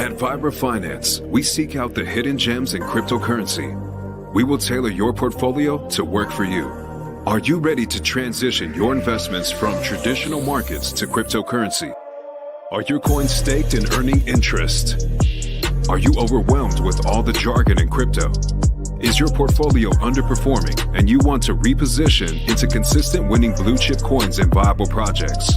At Vibra Finance, we seek out the hidden gems in cryptocurrency. We will tailor your portfolio to work for you. Are you ready to transition your investments from traditional markets to cryptocurrency? Are your coins staked and earning interest? Are you overwhelmed with all the jargon in crypto? Is your portfolio underperforming and you want to reposition into consistent winning blue chip coins and viable projects?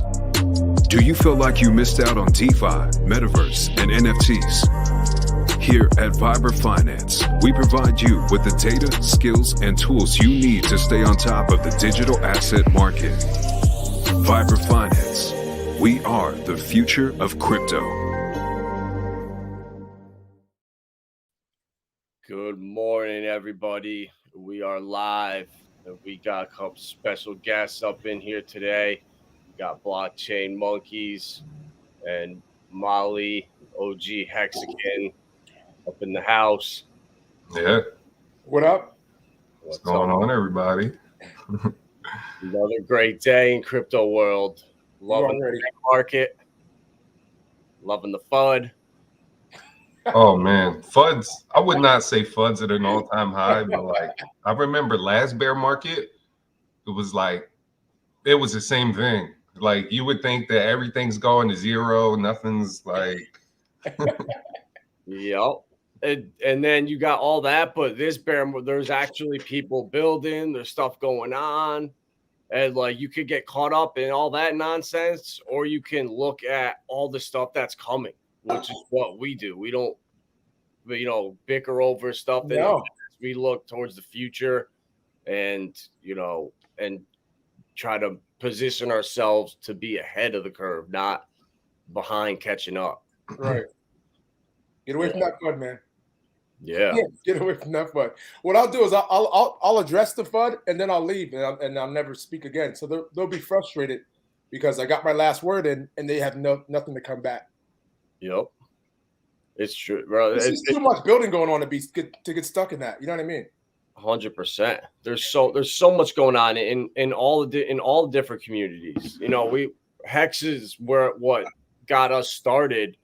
Do you feel like you missed out on DeFi, Metaverse, and NFTs? Here at Vibra Finance, we provide you with the data, skills, and tools you need to stay on top of the digital asset market. Vibra Finance. We are the future of crypto. Good morning, everybody. We are live. We got a couple special guests up in here today. We got Blockchain Monkeyz and Molly OG Hexagon up in the house. Yeah. What up? What's going on, everybody? Another great day in crypto world. Loving the market. Loving the FUD. Oh man, FUDs. I would not say FUDs at an all-time high, but like I remember last bear market, it was the same thing. Like you would think that everything's going to zero, nothing's like Yep. And then you got all that, but this bear, there's actually people building, there's stuff going on, and like you could get caught up in all that nonsense, or you can look at all the stuff that's coming, which is what we do. We don't, bicker over stuff. No. We look towards the future, and and try to position ourselves to be ahead of the curve, not behind catching up. Right. Get away from that FUD, man. Yeah. Get away from that FUD. What I'll do is I'll address the FUD and then I'll leave and I'll never speak again. So they'll be frustrated because I got my last word in and they have nothing to come back. Yep. It's true, bro. It's too much building going on to get stuck in that. You know what I mean? 100%. There's so much going on in all the different communities. Hex is what got us started,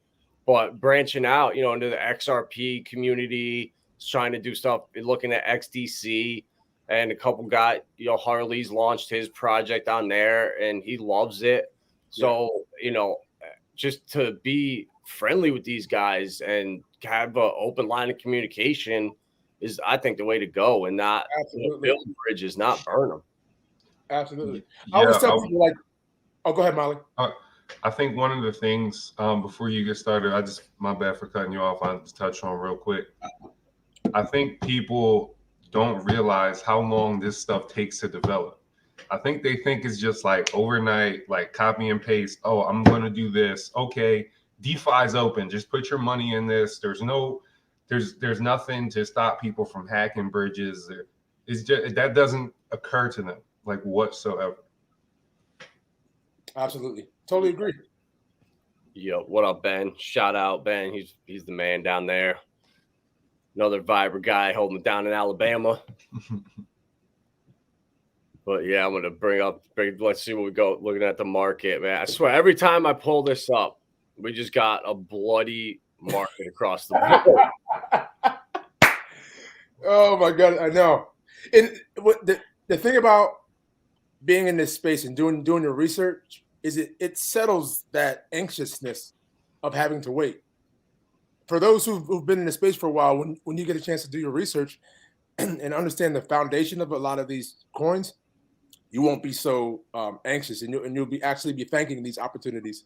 but branching out, into the XRP community, trying to do stuff, looking at XDC, and a couple got, Harley's launched his project on there and he loves it. So, just to be friendly with these guys and have an open line of communication is, I think, the way to go, and not build bridges, not burn them. Absolutely. I always tell people go ahead, Molly. I think one of the things before you get started, my bad for cutting you off. I'll just touch on real quick. I think people don't realize how long this stuff takes to develop. I think they think it's just like overnight, like copy and paste. Oh, I'm going to do this. Okay. DeFi's open. Just put your money in this. There's nothing to stop people from hacking bridges. It's just, that doesn't occur to them like whatsoever. Absolutely. Totally agree. Yo, what up, Ben? Shout out, Ben. He's the man down there. Another Vibra guy holding it down in Alabama. But yeah, I'm gonna let's see what we go looking at the market, man. I swear, every time I pull this up, we just got a bloody market across the board. Oh my God, I know. And the thing about being in this space and doing the research is it settles that anxiousness of having to wait. For those who've been in the space for a while, when you get a chance to do your research and understand the foundation of a lot of these coins, you won't be so anxious, and you'll be thanking these opportunities.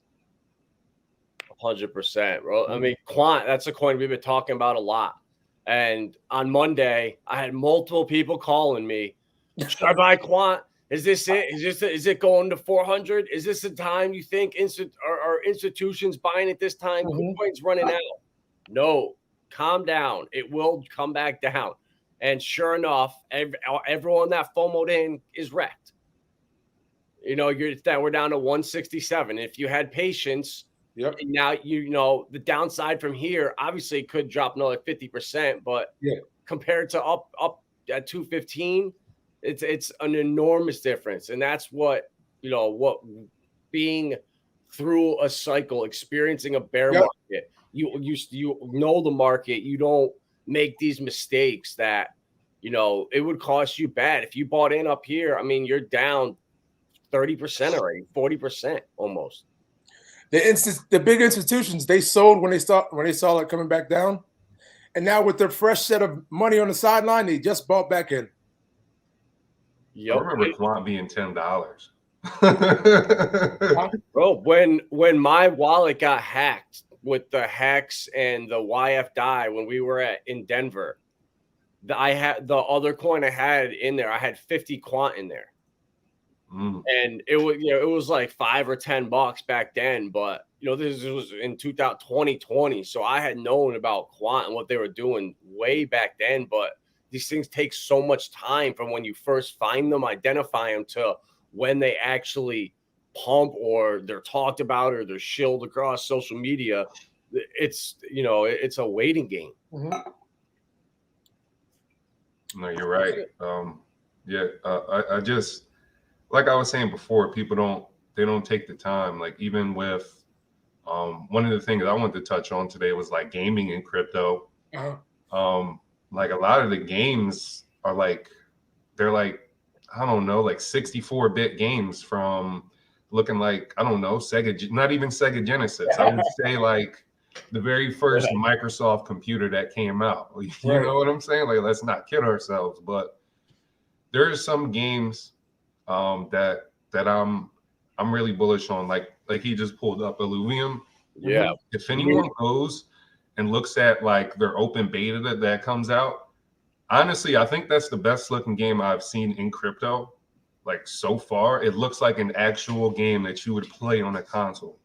100%, bro. I mean, Quant, that's a coin we've been talking about a lot. And on Monday, I had multiple people calling me, should I buy Quant? Is this it? Is it going to 400? Is this the time you think are institutions buying at this time? Coin's running out. No, calm down. It will come back down. And sure enough, everyone that FOMO'd in is wrecked. We're down to 167. If you had patience, yep. Now the downside from here obviously could drop another 50%, but compared to up at 215, it's an enormous difference, and that's what being through a cycle, experiencing a bear market. You know the market. You don't make these mistakes that, you know, it would cost you bad. If you bought in up here, I mean, you're down 30% already, 40% almost. The big institutions, they sold when they saw it coming back down. And now with their fresh set of money on the sideline, they just bought back in. Yep. I remember Quant being $10. Bro, when my wallet got hacked with the Hex and the YF die when we were in Denver, I had the other coin I had in there. I had 50 Quant in there. And it was, you know, it was like $5 or $10 back then, but you know, this was in 2020. So I had known about Quant and what they were doing way back then, but these things take so much time from when you first find them, identify them, to when they actually pump or they're talked about or they're shilled across social media. It's, you know, it's a waiting game. No, you're right. I just, like I was saying before, people don't take the time. Like even with one of the things I wanted to touch on today was like gaming in crypto. Like a lot of the games are like, they're like, I don't know, like 64-bit games from looking like, I don't know, Sega, not even Sega Genesis. I would say like the very first Microsoft computer that came out. You know what I'm saying? Like, let's not kid ourselves. But there's some games that I'm really bullish on. Like he just pulled up Illuvium. Yeah. If anyone goes and looks at like their open beta that comes out, honestly, I think that's the best looking game I've seen in crypto. Like so far, it looks like an actual game that you would play on a console.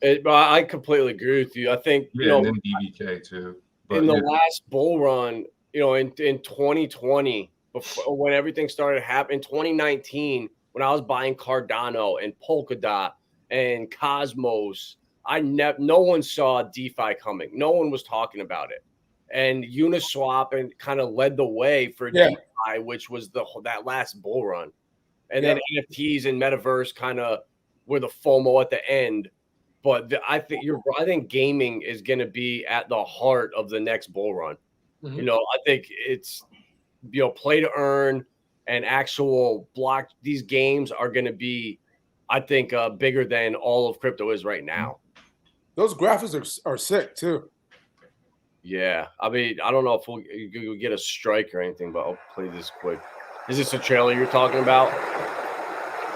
I completely agree with you. I think, you know, and then DBK too. But in the last bull run, you know, in 2020, before, when everything started happening, 2019, when I was buying Cardano and Polkadot and Cosmos, no one saw DeFi coming. No one was talking about it. And Uniswap and kind of led the way for DeFi, which was that last bull run. And then NFTs and Metaverse kind of were the FOMO at the end. But I think gaming is going to be at the heart of the next bull run. You know, I think it's, you know, play to earn and actual block. These games are going to be, I think, bigger than all of crypto is right now. Those graphics are sick too. Yeah, I mean, I don't know if we'll get a strike or anything, but I'll play this quick. Is this a trailer you're talking about?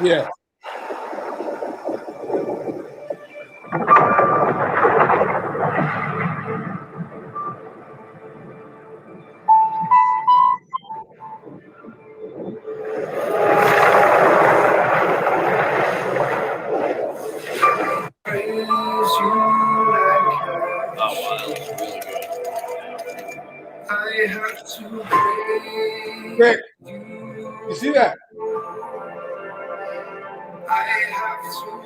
Yeah. Rick, you see that? I have to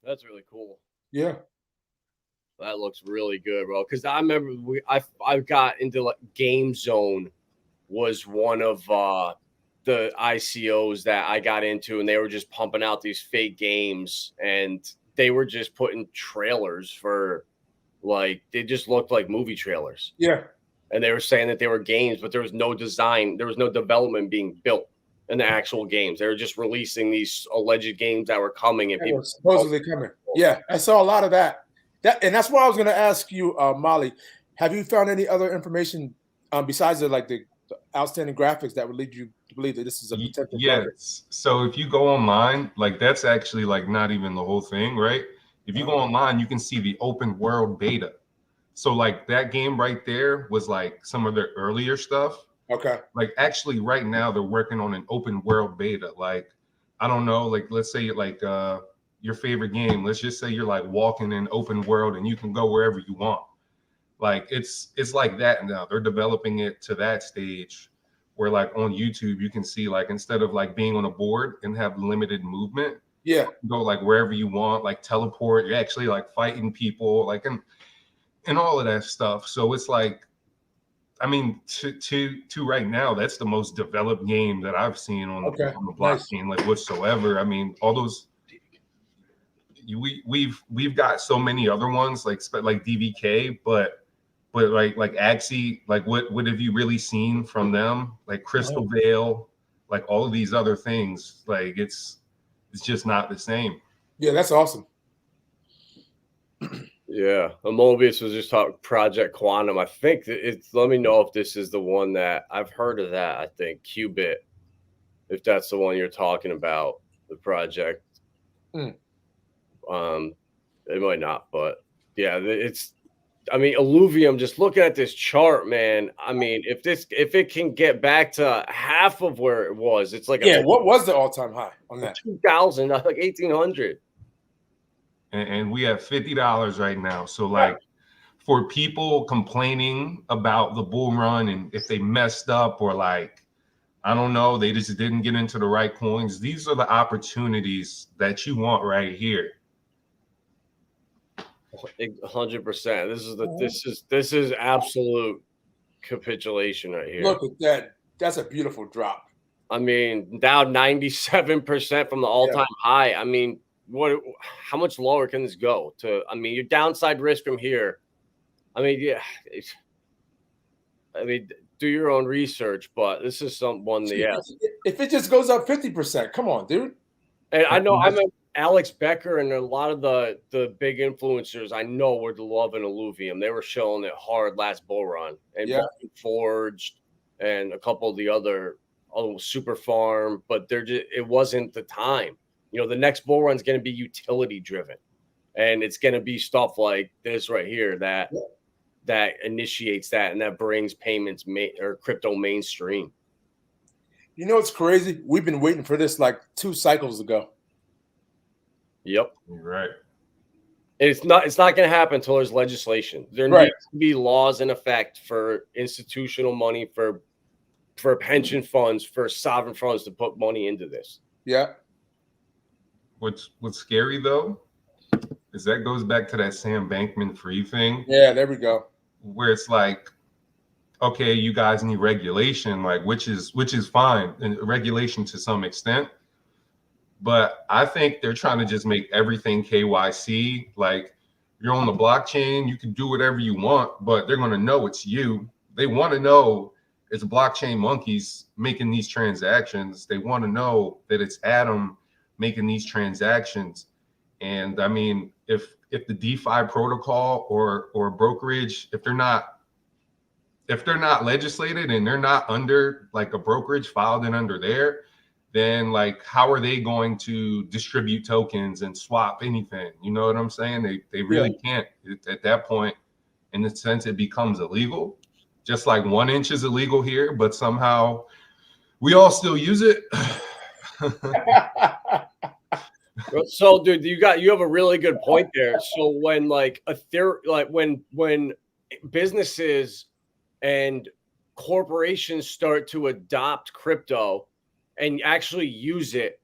That's really cool. Yeah. That looks really good, bro. Because I remember I got into like Game Zone was one of the ICOs that I got into, and they were just pumping out these fake games, and they were just putting trailers for, like, they just looked like movie trailers. Yeah. And they were saying that they were games, but there was no design, there was no development being built in the actual games. They were just releasing these alleged games that were coming, and people were supposedly coming. Yeah, I saw a lot of that. And that's why I was going to ask you, Molly, have you found any other information besides the outstanding graphics that would lead you to believe that this is a potential target? So if you go online, like that's actually like not even the whole thing, right? If you go online, you can see the open world beta. So like that game right there was like some of their earlier stuff. Okay. Like actually right now they're working on an open world beta. Like, I don't know, like let's say like your favorite game, let's just say you're like walking in open world and you can go wherever you want. Like it's like that now. They're developing it to that stage where like on YouTube, you can see like instead of like being on a board and have limited movement, Yeah. go like wherever you want, like teleport. You're actually like fighting people, like and all of that stuff. So it's like, I mean, to right now, that's the most developed game that I've seen on the blockchain, like whatsoever. I mean, all those we've got so many other ones like DVK, but like Axie, like what have you really seen from them? Like Crystal Veil, like all of these other things, like it's just not the same. Yeah, that's awesome. Yeah, Mobius was just talking Project Quantum. I think it's. Let me know if this is the one that I've heard of. That I think Qubit, if that's the one you're talking about, the project. It might not, but yeah, it's. I mean, Illuvium. Just looking at this chart, man. I mean, if it can get back to half of where it was, it's like what was the all-time high on that? 2000, like 1800. And we have $50 right now. So like for people complaining about the bull run and if they messed up or like, I don't know, they just didn't get into the right coins. These are the opportunities that you want right here. 100%. This is absolute capitulation right here. Look at that. That's a beautiful drop. I mean, down 97% from the all-time high. I mean, how much lower can this go to? I mean, your downside risk from here. I mean, do your own research, but this is someone that if it just goes up 50%, come on, dude. And I know Alex Becker and a lot of the big influencers I know were loving Illuvium. They were showing it hard last bull run, and Forged and a couple of the other Super Farm, but it wasn't the time. You know, the next bull run is going to be utility driven, and it's going to be stuff like this right here that initiates that and that brings payments or crypto mainstream. You know, it's crazy. We've been waiting for this like 2 cycles ago. Yep, you're right. It's not going to happen until there's legislation. There needs to be laws in effect for institutional money, for pension funds, for sovereign funds to put money into this. Yeah. What's scary though is that goes back to that Sam Bankman-Fried thing. Yeah, there we go. Where it's like, okay, you guys need regulation, like which is fine, and regulation to some extent. But I think they're trying to just make everything KYC. Like you're on the blockchain, you can do whatever you want, but they're going to know it's you. They want to know it's blockchain monkeys making these transactions. They want to know that it's Adam making these transactions. And I mean, if the DeFi protocol or brokerage, if they're not legislated and they're not under like a brokerage filed in under there, then like how are they going to distribute tokens and swap anything? You know what I'm saying? They really can't. At that point, in the sense, it becomes illegal. Just like 1 inch is illegal here, but somehow we all still use it. So, dude, you have a really good point there. So when when businesses and corporations start to adopt crypto and actually use it,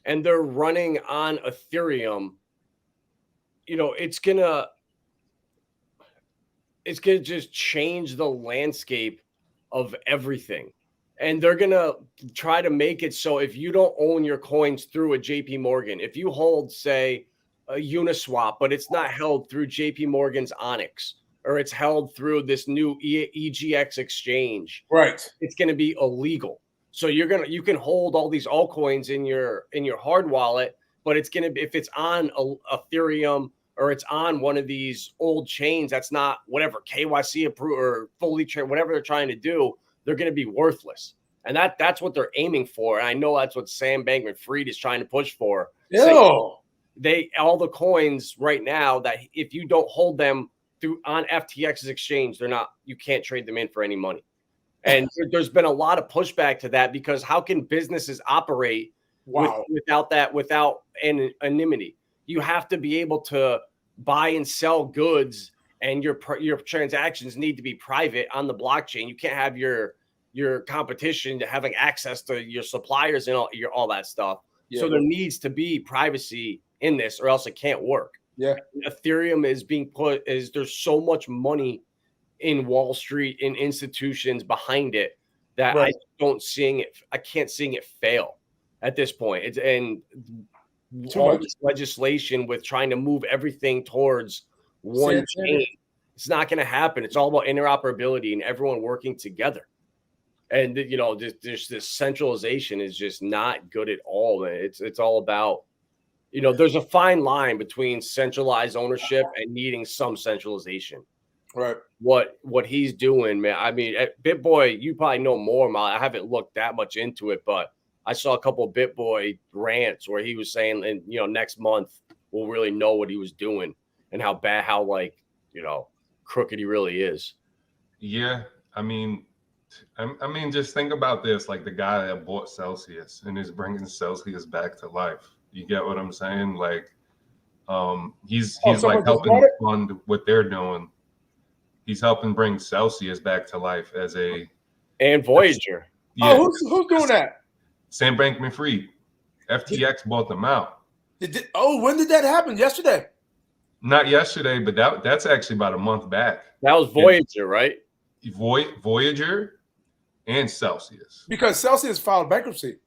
and they're running on Ethereum, you know, it's gonna just change the landscape of everything. And they're going to try to make it so if you don't own your coins through a JP Morgan, if you hold, say, a Uniswap, but it's not held through JP Morgan's Onyx, or it's held through this new EGX exchange, right? It's going to be illegal. So you can hold all these altcoins in your hard wallet, but it's going to be, if it's on Ethereum or it's on one of these old chains that's not whatever KYC approved or fully whatever they're trying to do, they're going to be worthless. And that's what they're aiming for. And I know that's what Sam Bankman-Fried is trying to push for. All the coins right now, that if you don't hold them on FTX's exchange, you can't trade them in for any money. And there's been a lot of pushback to that, because how can businesses operate without anonymity? You have to be able to buy and sell goods, and your transactions need to be private on the blockchain. You can't have your your competition having access to your suppliers and all that stuff. Yeah. So there needs to be privacy in this, or else it can't work. Yeah. Ethereum is being put there's so much money in Wall Street, in institutions behind it, that Right. I can't seeing it fail at this point. Too All much. this legislation with trying to move everything towards one Same thing. chain, it's not going to happen. It's all about interoperability and everyone working together. And this centralization is just not good at all, man. It's all about, there's a fine line between centralized ownership and needing some centralization. Right. What he's doing, man. I mean, BitBoy, you probably know more. I haven't looked that much into it, but I saw a couple of BitBoy rants where he was saying, and next month we'll really know what he was doing and how crooked he really is. Yeah, I mean, just think about this: like the guy that bought Celsius and is bringing Celsius back to life. You get what I'm saying? Like, he's like helping fund what they're doing. He's helping bring Celsius back to life and Voyager. Yeah. Oh, who's doing that? Sam Bankman-Fried. FTX bought them out. When did that happen? Yesterday? Not yesterday, but that's actually about a month back. That was Voyager, right? Voyager and Celsius. Because Celsius filed bankruptcy.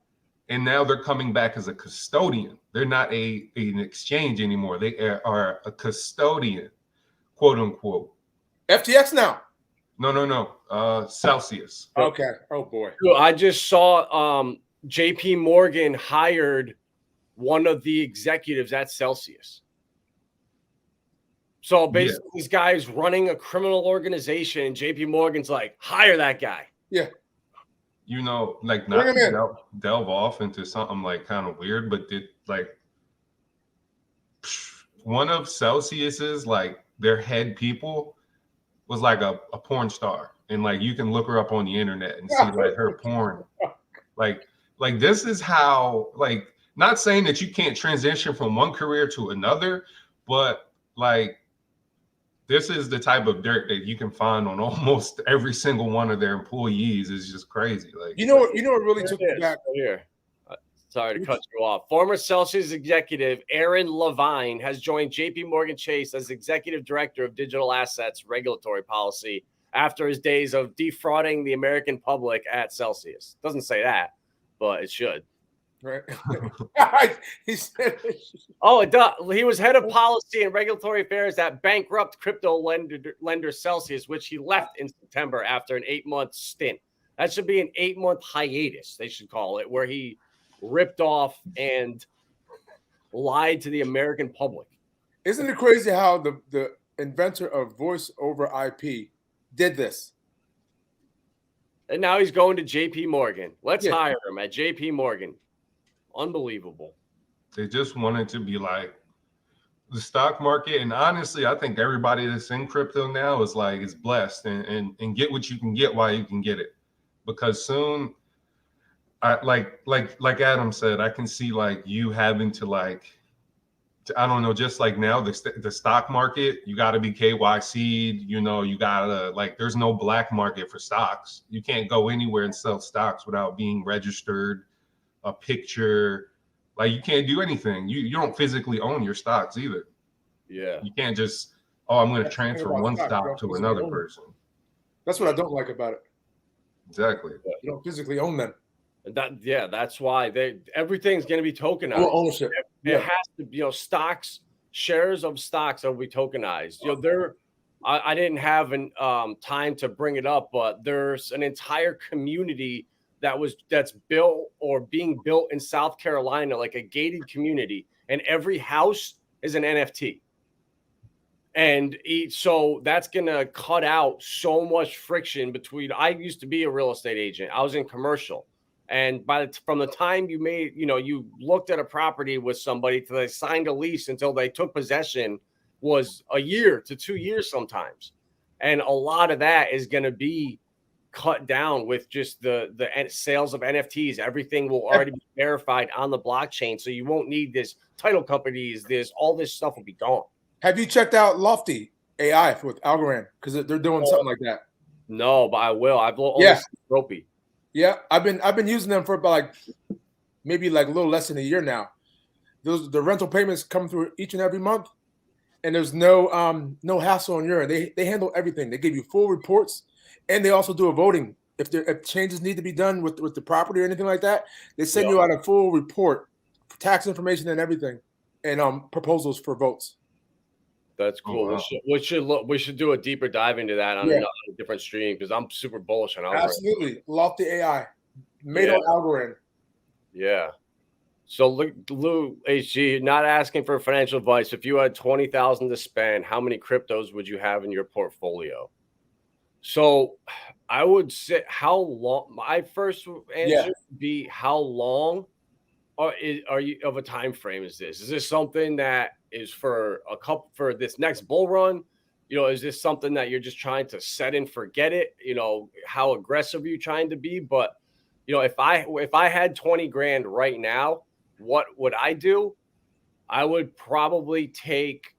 And now they're coming back as a custodian. They're not an exchange anymore. They are a custodian, quote unquote. FTX now? No. Celsius. Okay. Oh boy. I just saw JP Morgan hired one of the executives at Celsius. So basically, This guy is running a criminal organization, and JP Morgan's like, hire that guy. Yeah. Like not to delve off into something like kind of weird, but one of Celsius's their head people was like a porn star, and like you can look her up on the internet and see like her porn. Like this is how, like, not saying that you can't transition from one career to another, but like this is the type of dirt that you can find on almost every single one of their employees. Is just crazy. Like, what really took me back here. Sorry to cut you off. Former Celsius executive Aaron Levine has joined JP Morgan Chase as executive director of digital assets regulatory policy after his days of defrauding the American public at Celsius. Doesn't say that, but it should. Right. He said, it does. He was head of policy and regulatory affairs at bankrupt crypto lender Celsius, which he left in September after an 8-month stint. That should be an 8-month hiatus, they should call it, where he ripped off and lied to the American public. Isn't it crazy how the inventor of voice over IP did this? And now he's going to JP Morgan. Let's hire him at JP Morgan. Unbelievable. They just wanted to be like the stock market. And honestly, I think everybody that's in crypto now is blessed and get what you can get while you can get it. Because soon, like Adam said, I can see like you having to I don't know, just like now the stock market, you got to be KYC'd, you gotta there's no black market for stocks. You can't go anywhere and sell stocks without being registered, a picture, you can't do anything. You don't physically own your stocks either. Yeah. You can't just, I'm going to transfer one stock to another person. That's what I don't like about it. Exactly. You don't physically own them. That's why everything's going to be tokenized. Or ownership. It has to be, stocks, shares of stocks will be tokenized. I didn't have time to bring it up, but there's an entire community that's built or being built in South Carolina, like a gated community, and every house is an NFT. And so that's going to cut out so much friction between. I used to be a real estate agent. I was in commercial. And from the time you looked at a property with somebody till they signed a lease until they took possession was a year to 2 years sometimes. And a lot of that is going to be cut down with just the sales of NFTs. Everything will already be verified on the blockchain. So you won't need this title companies. All this stuff will be gone. Have you checked out Lofty AI with Algorand? Because they're doing something like that. No, but I will. I've only seen Ropey. Yeah, I've been using them for about maybe a little less than a year now. The rental payments come through each and every month, and there's no hassle on your end. They handle everything. They give you full reports, and they also do a voting. If changes need to be done with the property or anything like that, they send you out a full report, tax information and everything, and proposals for votes. That's cool. Oh, wow. We should do a deeper dive into that on a different stream because I'm super bullish on Algorand. Absolutely. Lofty AI. Made on Algorand. Yeah. So Lou HG, not asking for financial advice. If you had 20,000 to spend, how many cryptos would you have in your portfolio? So I would say how long. My first answer would be how long are you of a time frame is this? Is this something that is for this next bull run? Is this something that you're just trying to set and forget it? How aggressive are you trying to be? But if I had 20 grand right now, what would I do? I would probably take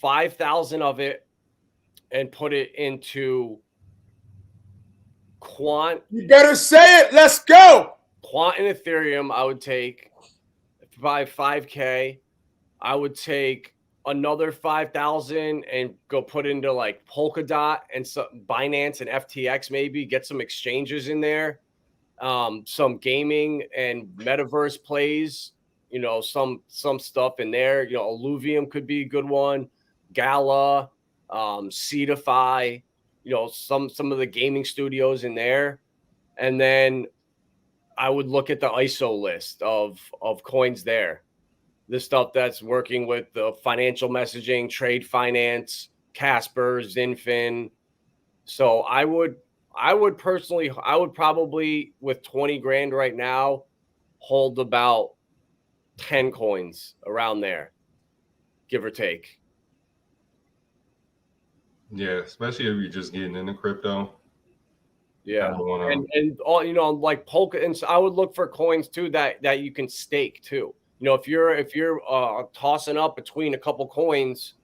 5,000 of it and put it into Quant. You better say it. Let's go. Quant and Ethereum, I would take by 5K. I would take another 5,000 and go put into Polkadot and some Binance and FTX, maybe get some exchanges in there, some gaming and metaverse plays, some stuff in there. Illuvium could be a good one. Gala, Cetify, some of the gaming studios in there, and then I would look at the ISO list of coins there. The stuff that's working with the financial messaging, trade finance, Casper, Zinfin. So I would probably with 20 grand right now hold about 10 coins around there, give or take. Yeah, especially if you're just getting into crypto. Yeah, and all like Polka, and so I would look for coins too that you can stake too. If you're tossing up between a couple coins,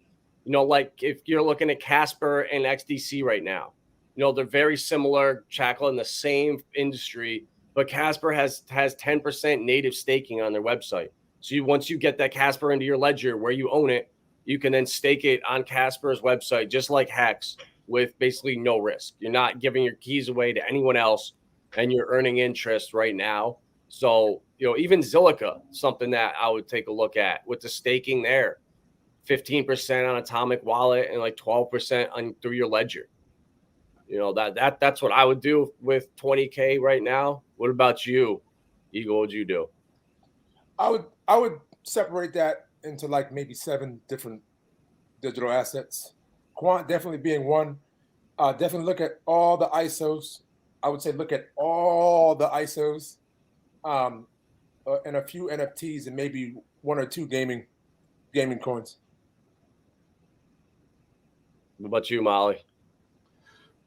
like if you're looking at Casper and XDC right now, they're very similar, Chackle in the same industry, but Casper has 10% native staking on their website. So once you get that Casper into your ledger where you own it, you can then stake it on Casper's website, just like Hex, with basically no risk. You're not giving your keys away to anyone else, and you're earning interest right now. So, even Zilliqa, something that I would take a look at with the staking there, 15% on Atomic Wallet and 12% through your ledger. That's what I would do with 20K right now. What about you, Eagle? What would you do? I would separate that into maybe 7 different digital assets. Quant definitely being one. Definitely look at all the ISOs. I would say look at all the ISOs, and a few NFTs, and maybe 1 or 2 gaming coins. What about you, Molly?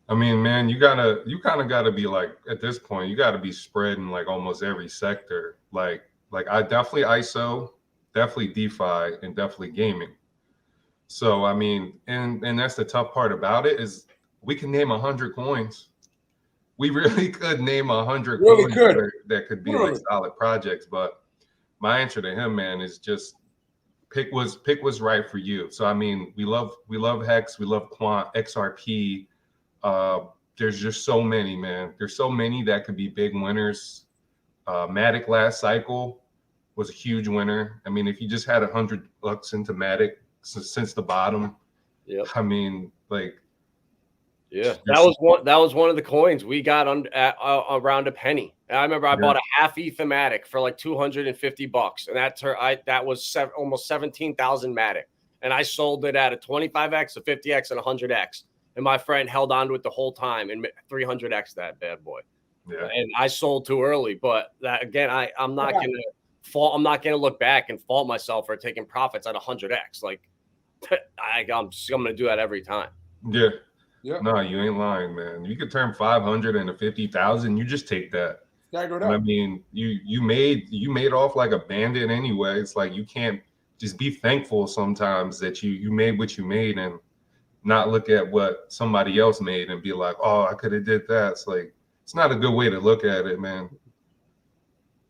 I mean, man, you kind of gotta be at this point, you gotta be spread in almost every sector. Like I definitely ISO, definitely DeFi, and definitely gaming. So I mean, and that's the tough part about it is we can name 100 coins. We really could name 100 coins that could be solid projects. But my answer to him, man, is just pick what's right for you. So I mean, we love Hex, we love Quant, XRP. There's just so many, man. There's so many that could be big winners. Matic last cycle was a huge winner. I mean, if you just had $100 into Matic since the bottom, I mean, that was one of the coins we got around a penny. I remember I bought a half Matic for $250, and that was almost 17,000 Matic, and I sold it at a 25x, a 50x, and a 100x, and my friend held on to it the whole time and 300x that bad boy. Yeah. And I sold too early, but that again, I'm not gonna look back and fault myself for taking profits at 100x. I'm gonna do that every time. Yeah. Yeah. No, you ain't lying, man. You could turn 500 into 50,000. You just take that. I mean, you made off like a bandit anyway. It's you can't just be thankful sometimes that you made what you made and not look at what somebody else made and be like, oh, I could have did that. It's it's not a good way to look at it, man.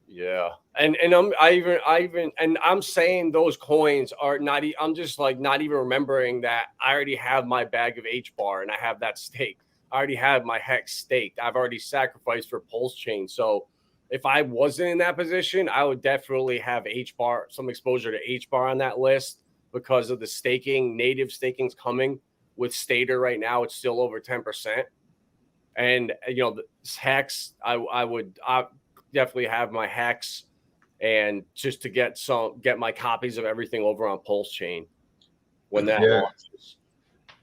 Yeah. And I'm saying those coins are not, I'm just like not even remembering that I already have my bag of H bar and I have that staked. I already have my hex staked. I've already sacrificed for Pulsechain. So if I wasn't in that position, I would definitely have H bar, some exposure to H bar on that list because of the staking. Native staking's coming with Stater right now. It's still over 10%. And, you know, the hex, I would definitely have my hex, and just to get my copies of everything over on Pulsechain when that launches.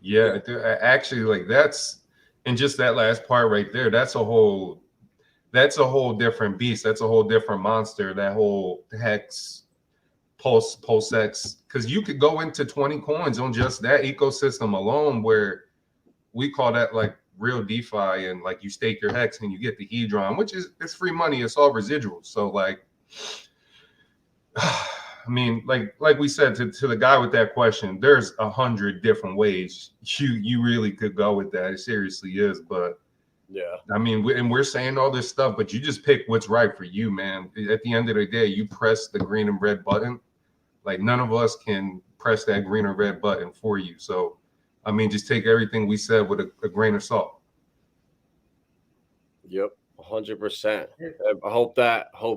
Yeah, actually, like that's, and just that last part right there, that's a whole different beast. That's a whole different monster. That whole hex, Pulsex, because you could go into 20 coins on just that ecosystem alone, where we call that like real DeFi, and like you stake your hex and you get the Hedron, which is, it's free money. It's all residuals. So like, I mean, like we said to the guy with that question, there's 100 different ways you really could go with that. It seriously is. But yeah, I mean, we're saying all this stuff, but you just pick what's right for you, man. At the end of the day, you press the green and red button. Like none of us can press that green or red button for you. So, I mean, just take everything we said with a grain of salt. Yep, 100%. I hope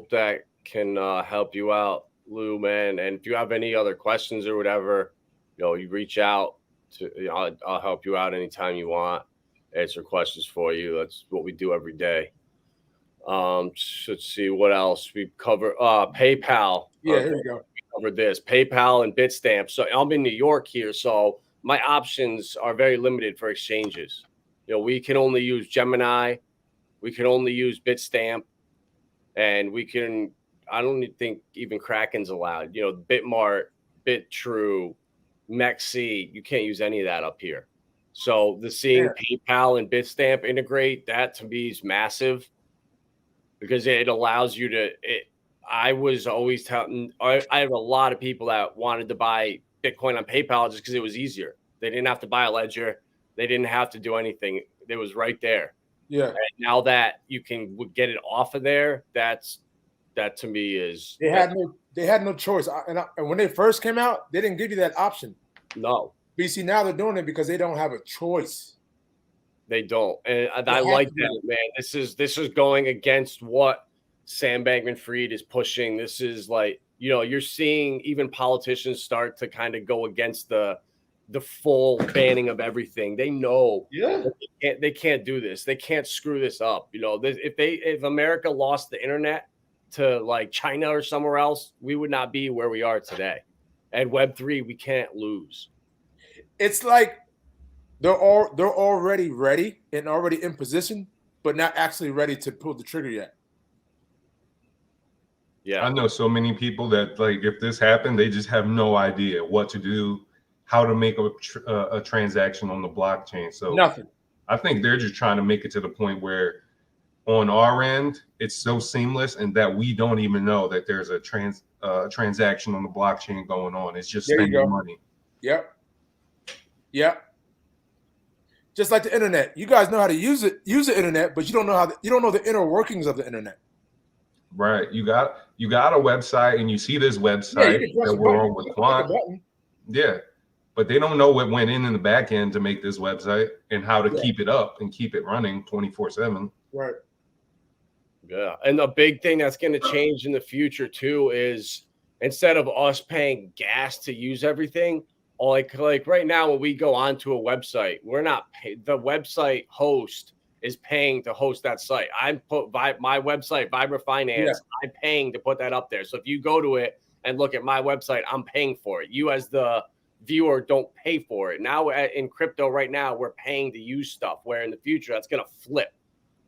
that can help you out, Lou, man. And if you have any other questions or whatever, you know, you reach out to, you know, I'll help you out anytime you want. Answer questions for you. That's what we do every day. Let's see what else we cover. PayPal. Yeah, here we go. Covered this, PayPal and Bitstamp. So I'm in New York here, so my options are very limited for exchanges. You know, we can only use Gemini, we can only use Bitstamp, and I don't think even Kraken's allowed. You know, Bitmart, BitTrue, Mexi, you can't use any of that up here. So seeing PayPal and Bitstamp integrate, that to me is massive, because it allows you to. I was always telling, I have a lot of people that wanted to buy Bitcoin on PayPal just because it was easier. They didn't have to buy a ledger. They didn't have to do anything. It was right there. Yeah. And now that you can get it off of there, that to me is. They had no choice. And when they first came out, they didn't give you that option. No. But you see, now they're doing it because they don't have a choice. They don't. And I like that, man. This is going against what Sam Bankman-Fried is pushing. This is like, you know, you're seeing even politicians start to kind of go against the full banning of everything. They know they can't do this. They can't screw this up. You know, if America lost the internet to like China or somewhere else, we would not be where we are today. And Web3, we can't lose. It's like they're already ready and already in position, but not actually ready to pull the trigger yet. Yeah, I know so many people that, like, if this happened, they just have no idea what to do, how to make a transaction on the blockchain. So nothing. I think they're just trying to make it to the point where on our end, it's so seamless and that we don't even know that there's a transaction on the blockchain going on. It's just spending money. Yep. Just like the internet. You guys know how to use the internet, but you don't know the inner workings of the internet. Right. You got a website, and you see this website that we're on with Quant. Yeah. But they don't know what went in the back end to make this website and how to keep it up and keep it running 24/7. Right. Yeah. And the big thing that's going to change in the future too is, instead of us paying gas to use everything, like right now when we go onto a website, we're not paid. The website host is paying to host that site. I put my website, Vibra Finance, I'm paying to put that up there. So if you go to it and look at my website, I'm paying for it. You as the viewer don't pay for it. Now in crypto right now, we're paying to use stuff, where in the future that's going to flip,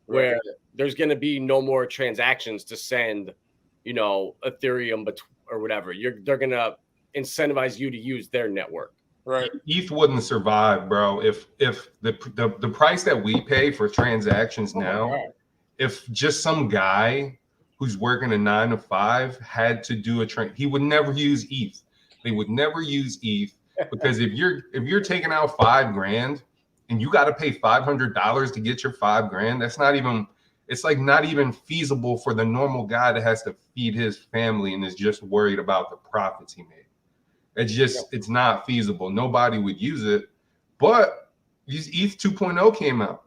where there's going to be no more transactions to send, you know, Ethereum or whatever. They're going to incentivize you to use their network. Right. ETH wouldn't survive, bro. If the price that we pay for transactions now, if just some guy who's working a 9 to 5 had to do he would never use ETH. They would never use ETH, because if you're taking out $5,000 and you got to pay $500 to get your $5,000, that's not even It's like not even feasible for the normal guy that has to feed his family and is just worried about the profits he made. It's not feasible. Nobody would use it. But ETH 2.0 came out.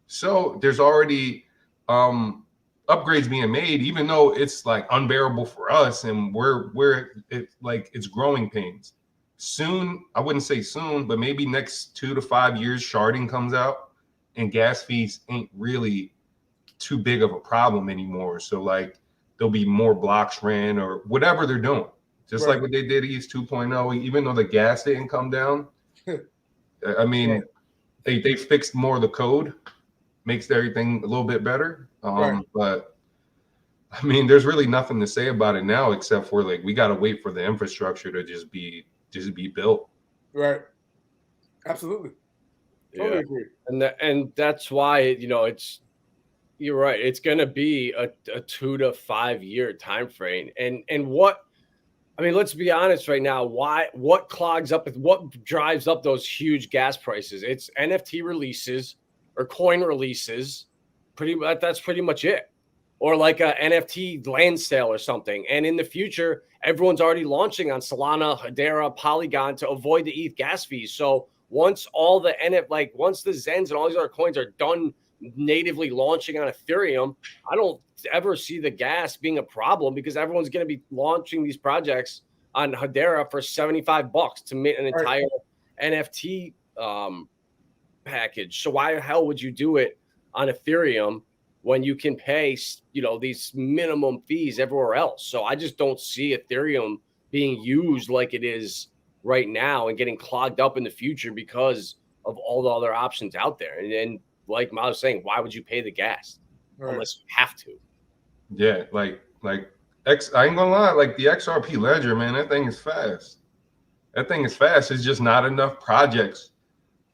So there's already upgrades being made, even though it's like unbearable for us and it's growing pains. Soon, I wouldn't say soon, but maybe next 2 to 5 years, sharding comes out and gas fees ain't really too big of a problem anymore. So like there'll be more blocks ran or whatever they're doing. Just like what they did ETH 2.0, even though the gas didn't come down. I mean, they fixed more of the code, makes everything a little bit better. But I mean, there's really nothing to say about it now except for like we gotta wait for the infrastructure to just be built. Right. Absolutely. Totally agree. And that's why, you know, you're right. It's going to be a 2 to 5 year time frame. And what, I mean, let's be honest right now. What drives up those huge gas prices? It's NFT releases or coin releases. That's pretty much it. Or like a NFT land sale or something. And in the future, everyone's already launching on Solana, Hedera, Polygon to avoid the ETH gas fees. So once all the once the Zens and all these other coins are done natively launching on Ethereum, I don't ever see the gas being a problem because everyone's going to be launching these projects on Hedera for $75 to mint an entire NFT package. So why the hell would you do it on Ethereum when you can pay, you know, these minimum fees everywhere else? So I just don't see Ethereum being used like it is right now and getting clogged up in the future because of all the other options out there. And like Miles was saying, why would you pay the gas unless you have to? Yeah, I ain't gonna lie, like the XRP ledger, man, that thing is fast. It's just not enough projects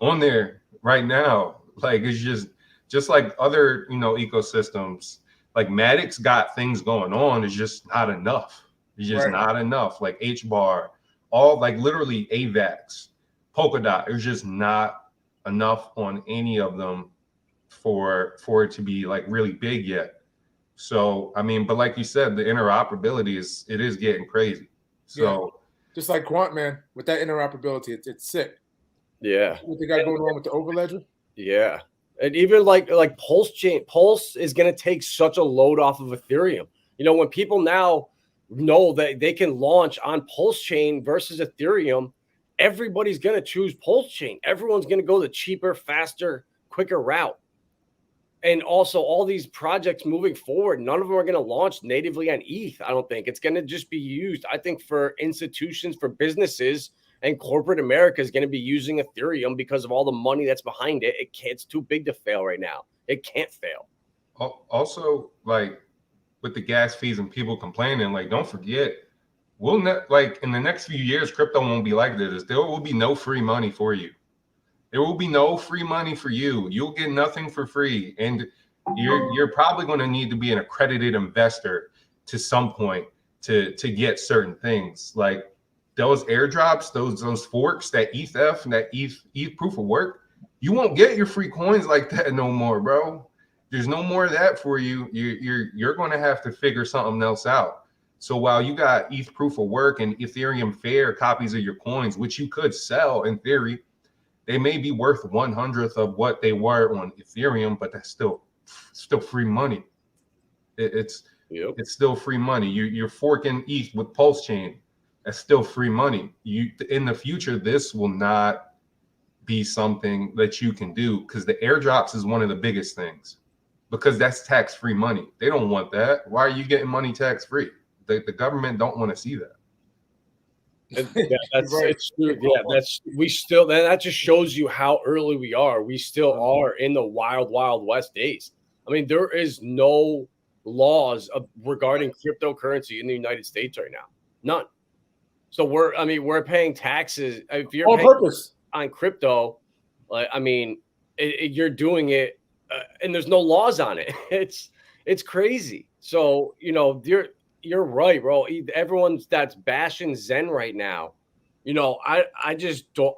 on there right now. Like it's just like other, you know, ecosystems. Like Matic's got things going on. It's just not enough. It's just not enough. Like HBAR, all like literally AVAX, Polkadot. There's just not enough on any of them for it to be like really big yet. So I mean, but like you said, the interoperability is getting crazy. So just like Quant, man, with that interoperability, it's sick. Yeah. What they got going on with the Overledger? Yeah. And even like Pulsechain, Pulse is going to take such a load off of Ethereum. You know, when people now know that they can launch on Pulsechain versus Ethereum, everybody's going to choose Pulsechain. Everyone's going to go the cheaper, faster, quicker route. And also all these projects moving forward, none of them are going to launch natively on ETH. I don't think it's going to just be used. I think for institutions, for businesses, and corporate America is going to be using Ethereum because of all the money that's behind it. It's too big to fail right now. It can't fail. Also, like with the gas fees and people complaining, like don't forget, like in the next few years, crypto won't be like this. There will be no free money for you. There will be no free money for you. You'll get nothing for free, and you're probably going to need to be an accredited investor to some point to get certain things like those airdrops, those forks, that ETH and that ETH proof of work. You won't get your free coins like that no more, bro. There's no more of that for you. You're going to have to figure something else out. So while you got ETH proof of work and Ethereum Fair copies of your coins, which you could sell in theory, they may be worth 1/100th of what they were on Ethereum, but that's still free money. It's still free money. You're forking ETH with Pulsechain. That's still free money. In the future, this will not be something that you can do because the airdrops is one of the biggest things because that's tax-free money. They don't want that. Why are you getting money tax-free? The government don't want to see that. That's right. It's true. Yeah, that just shows you how early we are. We still are in the wild, wild west days. I mean, there is no laws regarding cryptocurrency in the United States right now. None. So we're paying taxes. If you're on purpose on crypto, I mean, you're doing it, and there's no laws on it. It's crazy. So you know, you're right, bro. Everyone's that's bashing Zen right now. You know, I just don't.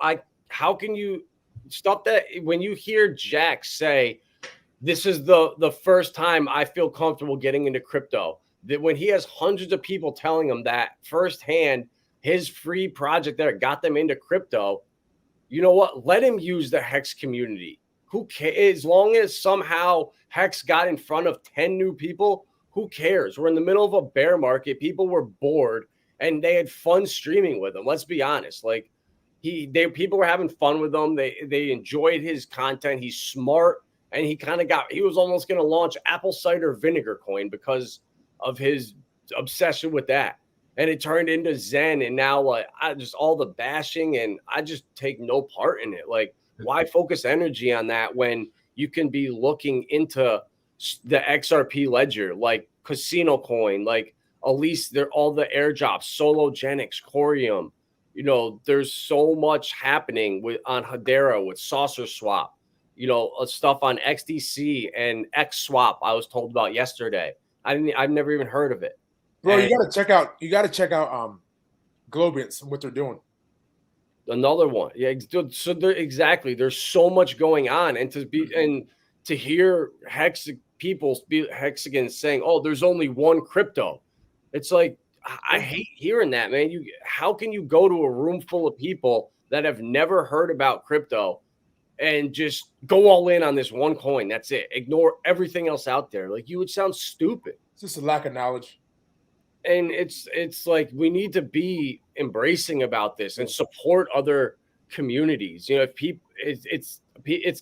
How can you stop that when you hear Jack say, this is the first time I feel comfortable getting into crypto. That when he has hundreds of people telling him that firsthand, his free project there got them into crypto. You know what? Let him use the Hex community. Who cares? As long as somehow Hex got in front of 10 new people, who cares? We're in the middle of a bear market. People were bored and they had fun streaming with him. Let's be honest. Like people were having fun with him. They enjoyed his content. He's smart. And he was almost going to launch apple cider vinegar coin because of his obsession with that. And it turned into Zen. And now like I just all the bashing and I just take no part in it. Like, why focus energy on that when you can be looking into the XRP ledger, like Casino Coin, like at least they're all the airdrops, Sologenic, Corium. You know, there's so much happening on Hedera with Saucer Swap. You know, stuff on XDC and XSwap I was told about yesterday. I've never even heard of it. Bro, you gotta check out Globians and what they're doing. Another one. Yeah, so exactly. There's so much going on. And to hear Hexagons saying, oh, there's only one crypto. It's like I hate hearing that, man. How can you go to a room full of people that have never heard about crypto and just go all in on this one coin? That's it. Ignore everything else out there. Like, you would sound stupid. It's just a lack of knowledge. And it's like we need to be embracing about this and support other communities. You know, if people, it's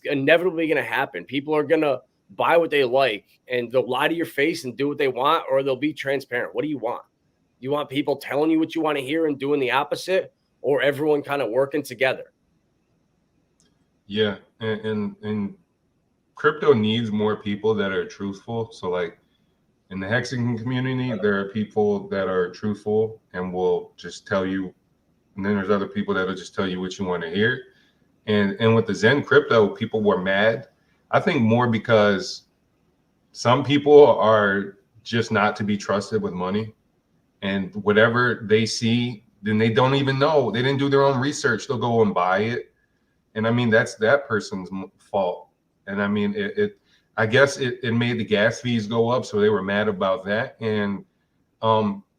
inevitably going to happen. People are going to buy what they like and they'll lie to your face and do what they want, or they'll be transparent. What do you want? You want people telling you what you want to hear and doing the opposite, or everyone kind of working together? Yeah, and crypto needs more people that are truthful. So like in the Hexagon community, there are people that are truthful and will just tell you, and then there's other people that'll just tell you what you want to hear. And with the Zen crypto, people were mad. I think more because some people are just not to be trusted with money, and whatever they see, then they don't even know. They didn't do their own research. They'll go and buy it. And I mean, that's that person's fault. And I mean, I guess it made the gas fees go up, so they were mad about that. And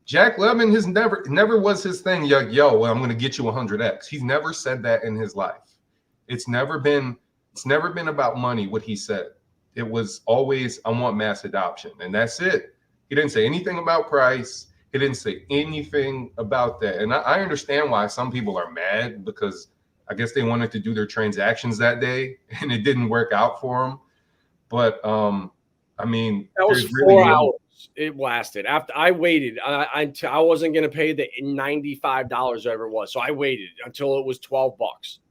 Jack Lemmon has never was his thing. Yo, well, I'm going to get you 100x. He's never said that in his life. It's never been about money. What he said, it was always, I want mass adoption, and that's it. He didn't say anything about price. He didn't say anything about that. And I understand why some people are mad, because I guess they wanted to do their transactions that day and it didn't work out for them. But I mean, that was 4 hours. It lasted. After I waited, I wasn't going to pay the $95 whatever it was, so I waited until it was $12,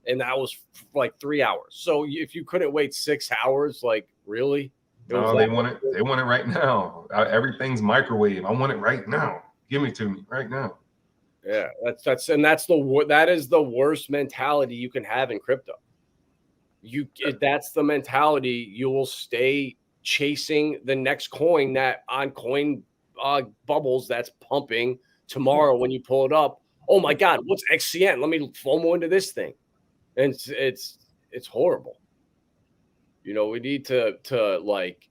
and that was like 3 hours. So if you couldn't wait 6 hours, like really? No, they want it. They want it right now. Everything's microwave. I want it right now. Give it to me right now. Yeah, that is the worst mentality you can have in crypto. That's the mentality. You will stay chasing the next coin that on coin bubbles that's pumping tomorrow when you pull it up. Oh my God, what's XCN? Let me FOMO into this thing. And it's horrible. You know, we need to like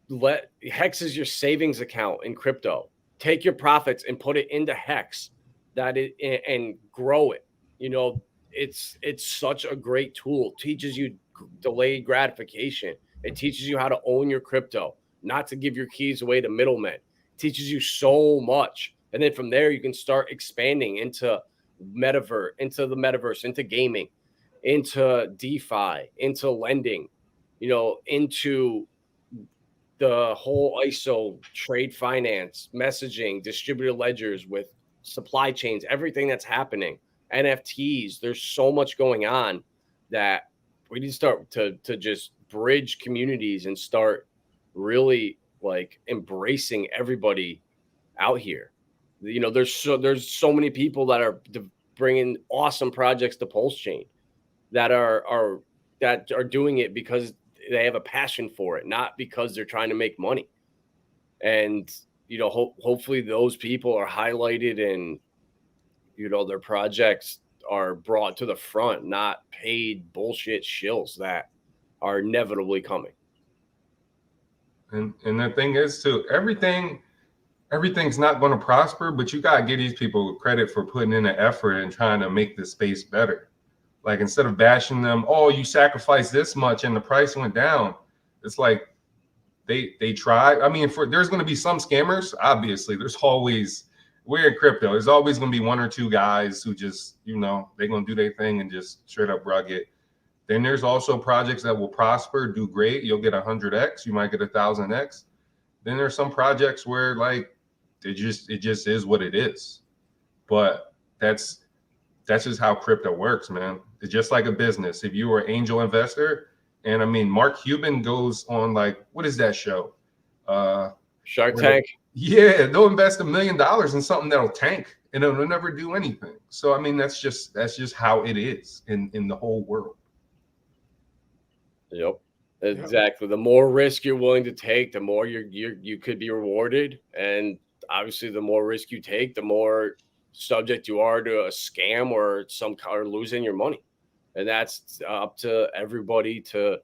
let Hex is your savings account in crypto. Take your profits and put it into Hex and grow it. You know, it's such a great tool. Teaches you delayed gratification. It teaches you how to own your crypto, not to give your keys away to middlemen. It teaches you so much. And then from there, you can start expanding into the metaverse, into gaming, into DeFi, into lending, you know, into the whole ISO, trade finance, messaging, distributed ledgers with supply chains, everything that's happening, NFTs. There's so much going on that we need to start to just bridge communities and start really like embracing everybody out here. You know, there's so many people that are bringing awesome projects to Pulsechain that are doing it because they have a passion for it, not because they're trying to make money. And, you know, hopefully those people are highlighted and, you know, their projects are brought to the front, not paid bullshit shills that are inevitably coming. And the thing is too, everything's not going to prosper, but you got to give these people credit for putting in the effort and trying to make the space better. Like, instead of bashing them, oh, you sacrificed this much and the price went down. It's like they try. I mean, there's going to be some scammers. Obviously, we're in crypto. There's always going to be one or two guys who just, they're going to do their thing and just straight up rug it. Then there's also projects that will prosper, do great. You'll get 100x. You might get 1,000x. Then there's some projects where like it just is what it is. But that's just how crypto works, man. It's just like a business. If you were an angel investor, and I mean, Mark Cuban goes on, like, what is that show? Shark Tank. Yeah, they'll invest $1 million in something that'll tank and it'll never do anything. So I mean, that's just how it is in the whole world. Yep, exactly. The more risk you're willing to take, the more you could be rewarded, and obviously, the more risk you take, the more subject you are to a scam or losing your money, and that's up to everybody to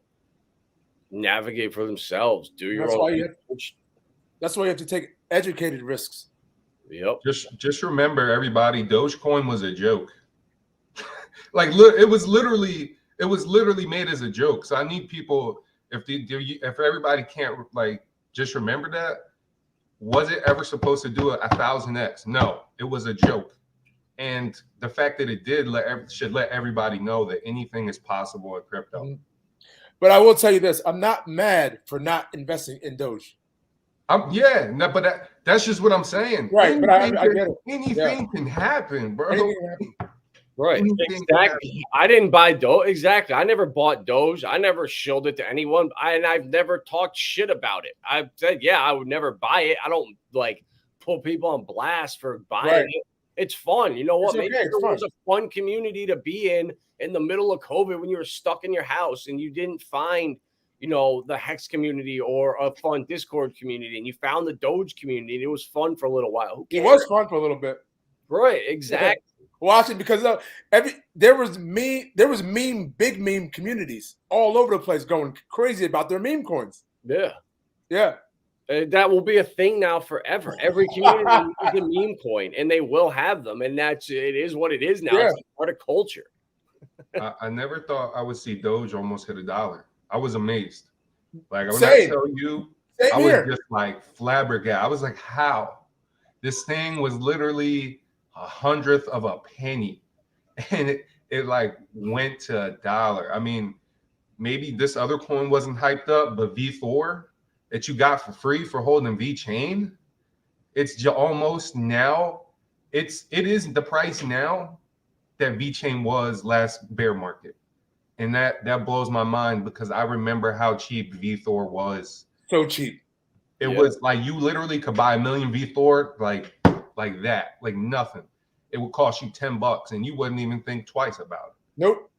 navigate for themselves. Do your own research. That's why you have to take educated risks. Yep. Just remember, everybody, Dogecoin was a joke. Like, it was literally made as a joke. So I need people, if everybody can't like just remember that, was it ever supposed to do 1,000x? No, it was a joke. And the fact that it did should let everybody know that anything is possible in crypto. But I will tell you this: I'm not mad for not investing in Doge. But that's just what I'm saying. Right, but I get it. Anything can happen, bro. Anything can happen. Right. Exactly. I didn't buy Doge. Exactly. I never bought Doge. I never shilled it to anyone. I've never talked shit about it. I've said, I would never buy it. I don't like put people on blast for buying it. It's fun. You know what? Maybe it was a fun community to be in the middle of COVID when you were stuck in your house and you didn't find, the Hex community or a fun Discord community, and you found the Doge community. And it was fun for a little while. It was fun for a little bit. Right. Exactly. Watching because there was big meme communities all over the place going crazy about their meme coins. Yeah. That will be a thing now forever. Every community is a meme coin, and they will have them, and it is what it is now. It's part of culture. I never thought I would see Doge almost hit $1. I was amazed. Like, when I tell you, I was just like flabbergasted. I was like, how? This thing was literally 1/100th of a penny, and it like went to $1. I mean, maybe this other coin wasn't hyped up, but V4 that you got for free for holding VeChain, it's almost now. It is the price now that VeChain was last bear market, and that blows my mind because I remember how cheap V4 was. So cheap. It was like you literally could buy 1 million V4 like that, like nothing. It would cost you $10 and you wouldn't even think twice about it. Nope.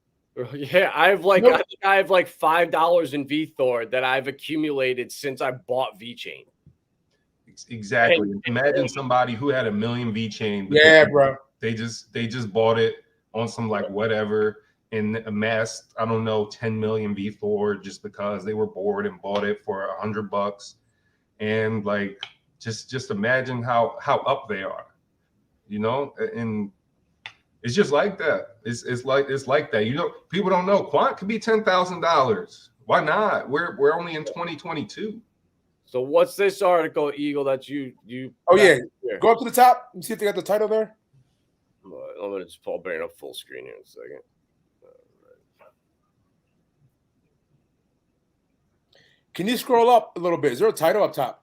Yeah, I have like $5 in VeThor that I've accumulated since I bought VeChain. Exactly. Imagine somebody who had 1 million VeChain. Yeah, bro. They just bought it on some like whatever and amassed, I don't know, 10 million V4 just because they were bored and bought it for $100. And like just imagine how up they are, and it's just like that. It's like that. People don't know Quant could be $10,000. Why not? We're only in 2022. So what's this article, Eagle, that you Oh yeah, here? Go up to the top and see if they got the title there. I'm gonna just bring it up full screen here in a second. Can you scroll up a little bit? Is there a title up top?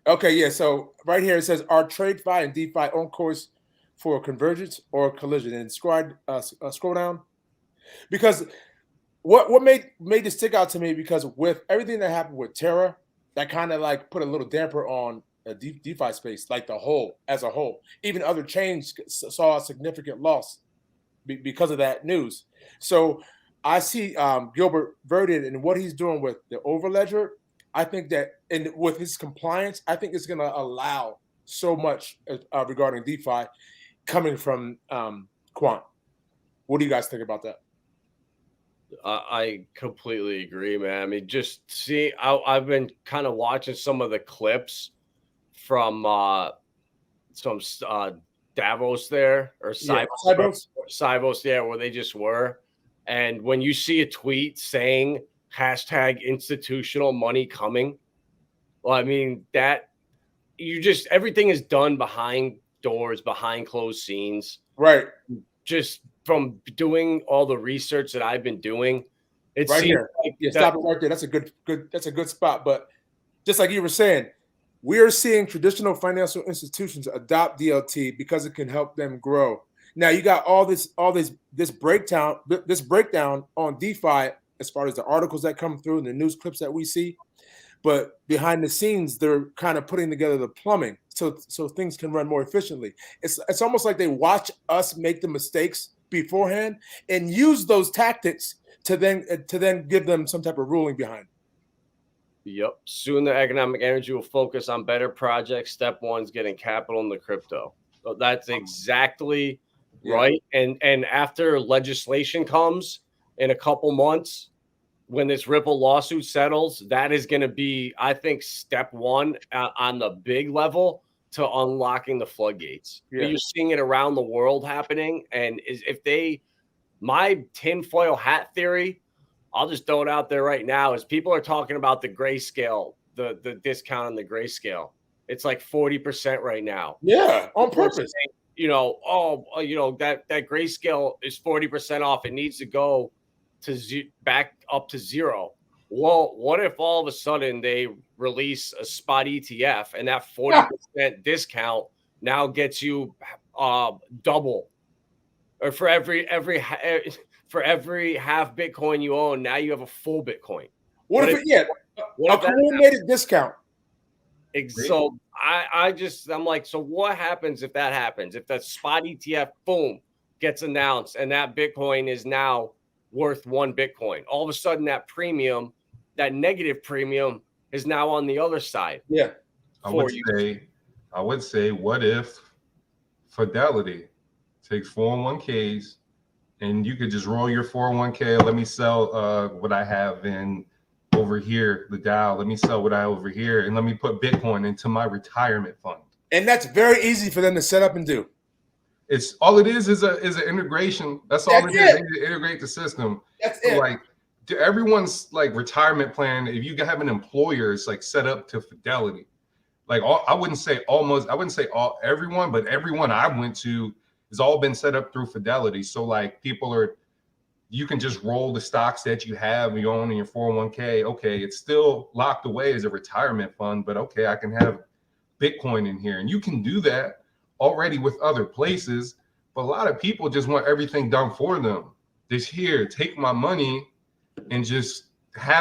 Okay, yeah. So right here it says, "Are TradeFi and DeFi on course for convergence or collision?" And scroll down, because what made this stick out to me, because with everything that happened with Terra, that kind of like put a little damper on a DeFi space, like as a whole. Even other chains saw a significant loss because of that news. So I see Gilbert Verdin and what he's doing with the Overledger. I think that, and with his compliance, I think it's going to allow so much regarding DeFi coming from Quant. What do you guys think about that? I completely agree, man. I mean, just see, I've been kind of watching some of the clips from some Davos there or Yeah, Cybos, yeah, where they just were. And when you see a tweet saying hashtag institutional money coming, well, I mean, that you just everything is done behind doors, behind closed scenes. right. Just from doing all the research that I've been doing, it Right seems here. like Yeah, that, stop it right there. That's a good spot. But just like you were saying, we are seeing traditional financial institutions adopt DLT because it can help them grow. Now you got this breakdown on DeFi as far as the articles that come through and the news clips that we see. But behind the scenes, they're kind of putting together the plumbing so things can run more efficiently. It's almost like they watch us make the mistakes beforehand and use those tactics to then give them some type of ruling behind. yep. Soon the economic energy will focus on better projects. Step one is getting capital in the crypto. So that's exactly right. And after legislation comes in a couple months, when this Ripple lawsuit settles, that is going to be, I think, step one on the big level to unlocking the floodgates. Yeah. You're seeing it around the world happening. And my tinfoil hat theory, I'll just throw it out there right now, is people are talking about the grayscale, the discount on the grayscale. It's like 40% right now. Yeah, on purpose. That grayscale is 40% off. It needs to go to back up to zero. Well, what if all of a sudden they release a spot ETF and that 40% discount now gets you double, or for every half Bitcoin you own, now you have a full Bitcoin. What if a coordinated discount? So I'm like, so what happens if that happens? If that spot ETF, boom, gets announced and that Bitcoin is now worth 1 Bitcoin. All of a sudden, that premium, that negative premium, is now on the other side. Yeah. I would say, what if Fidelity takes 401ks and you could just roll your 401k? Let me sell what I have in over here, the Dow. Let me sell what I have over here, and let me put Bitcoin into my retirement fund. And that's very easy for them to set up and do. It's all it is an integration. That's all it is. They need to integrate the system. That's it. Like everyone's like retirement plan, if you have an employer, it's like set up to Fidelity. Like I wouldn't say everyone, but everyone I went to has all been set up through Fidelity. So like you can just roll the stocks that you have and you own in your 401k. Okay, it's still locked away as a retirement fund, but okay, I can have Bitcoin in here, and you can do that already with other places. But a lot of people just want everything done for them. Just here, take my money and just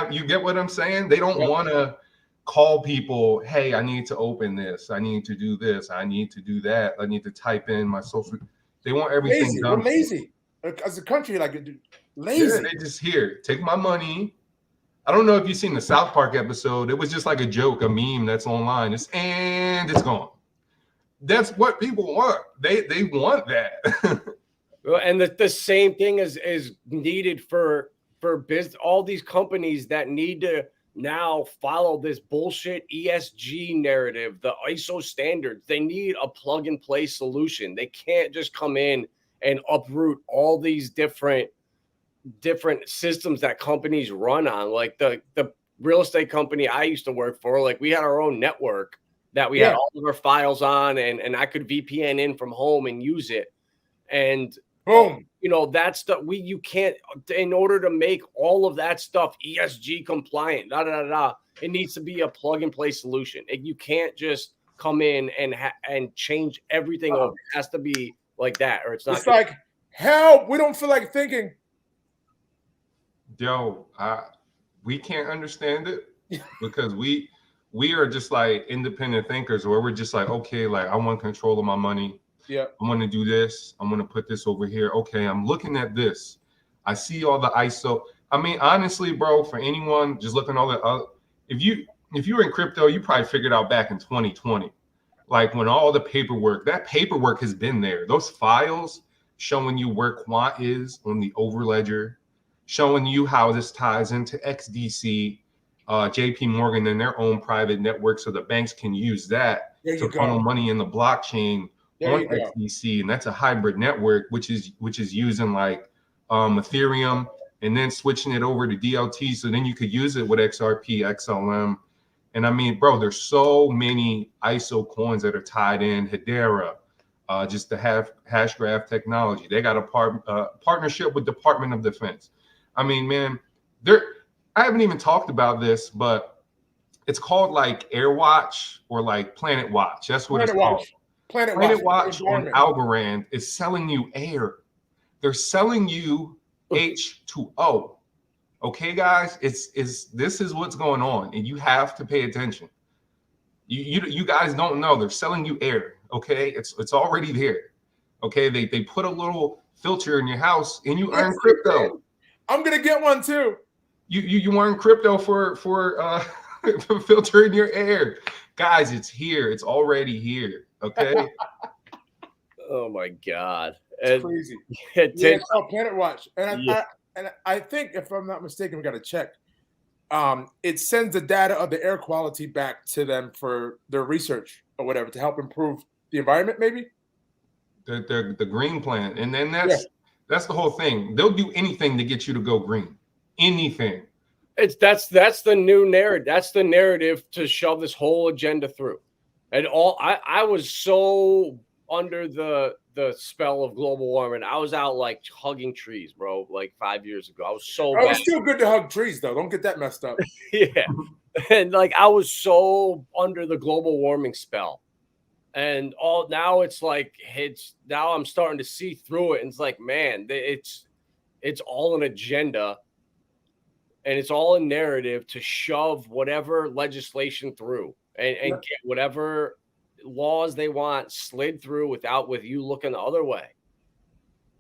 you get what I'm saying? They don't want to call people, hey, I need to open this, I need to do this, I need to do that, I need to type in my social. They want everything done. We're lazy as a country, lazy. Yeah, they just here, take my money. I don't know if you've seen the South Park episode. It was just like a joke, a meme that's online. It's gone. That's what people want. They want that. And the same thing is needed for business. All these companies that need to now follow this bullshit ESG narrative, the ISO standards, they need a plug and play solution. They can't just come in and uproot all these different systems that companies run on. Like the real estate company I used to work for, like we had our own network that we had all of our files on, and I could VPN in from home and use it. And boom, that's you can't, in order to make all of that stuff ESG compliant, it needs to be a plug and play solution. You can't just come in and change everything over. It has to be like that, or it's not. It's like, hell, we don't feel like thinking. Yo, we can't understand it because we are just like independent thinkers, where we're just like, okay, like I want control of my money. Yeah, I'm going to do this. I'm going to put this over here. Okay, I'm looking at this. I see all the ISO. I mean, honestly, bro, for anyone just looking all the if you were in crypto, you probably figured out back in 2020, like when all the paperwork has been there. Those files showing you where Quant is on the overledger, showing you how this ties into XDC, JP Morgan, and their own private network, so the banks can use that to funnel money in the blockchain on XDC, and that's a hybrid network, which is using like Ethereum, and then switching it over to DLT, so then you could use it with XRP, XLM. And I mean, bro, there's so many ISO coins that are tied in. Hedera, just to have Hashgraph technology. They got a partnership with Department of Defense. I mean, man, I haven't even talked about this, but it's called like AirWatch or like Planet Watch. That's what it's called. Planet Watch on Algorand is selling you air. They're selling you H2O. Okay, guys, this is what's going on, and you have to pay attention. You guys don't know, they're selling you air. Okay, it's already there. Okay, they put a little filter in your house, and you earn crypto. I'm gonna get one too. You earn crypto for filtering your air, guys. It's here. It's already here. Okay. Oh my God, it's crazy. It's called Planet Watch, and I think, if I'm not mistaken, we got to check. It sends the data of the air quality back to them for their research or whatever to help improve the environment, maybe. The green plan, and then that's the whole thing. They'll do anything to get you to go green. Anything. That's the new narrative. That's the narrative to shove this whole agenda through. And I was so under the spell of global warming. I was out like hugging trees, bro, like 5 years ago. I was so bad. It's still good to hug trees, though. Don't get that messed up. Yeah. And like I was so under the global warming spell. And now it's like now I'm starting to see through it. And it's like, man, it's all an agenda. And it's all a narrative to shove whatever legislation through and get whatever laws they want slid through with you looking the other way.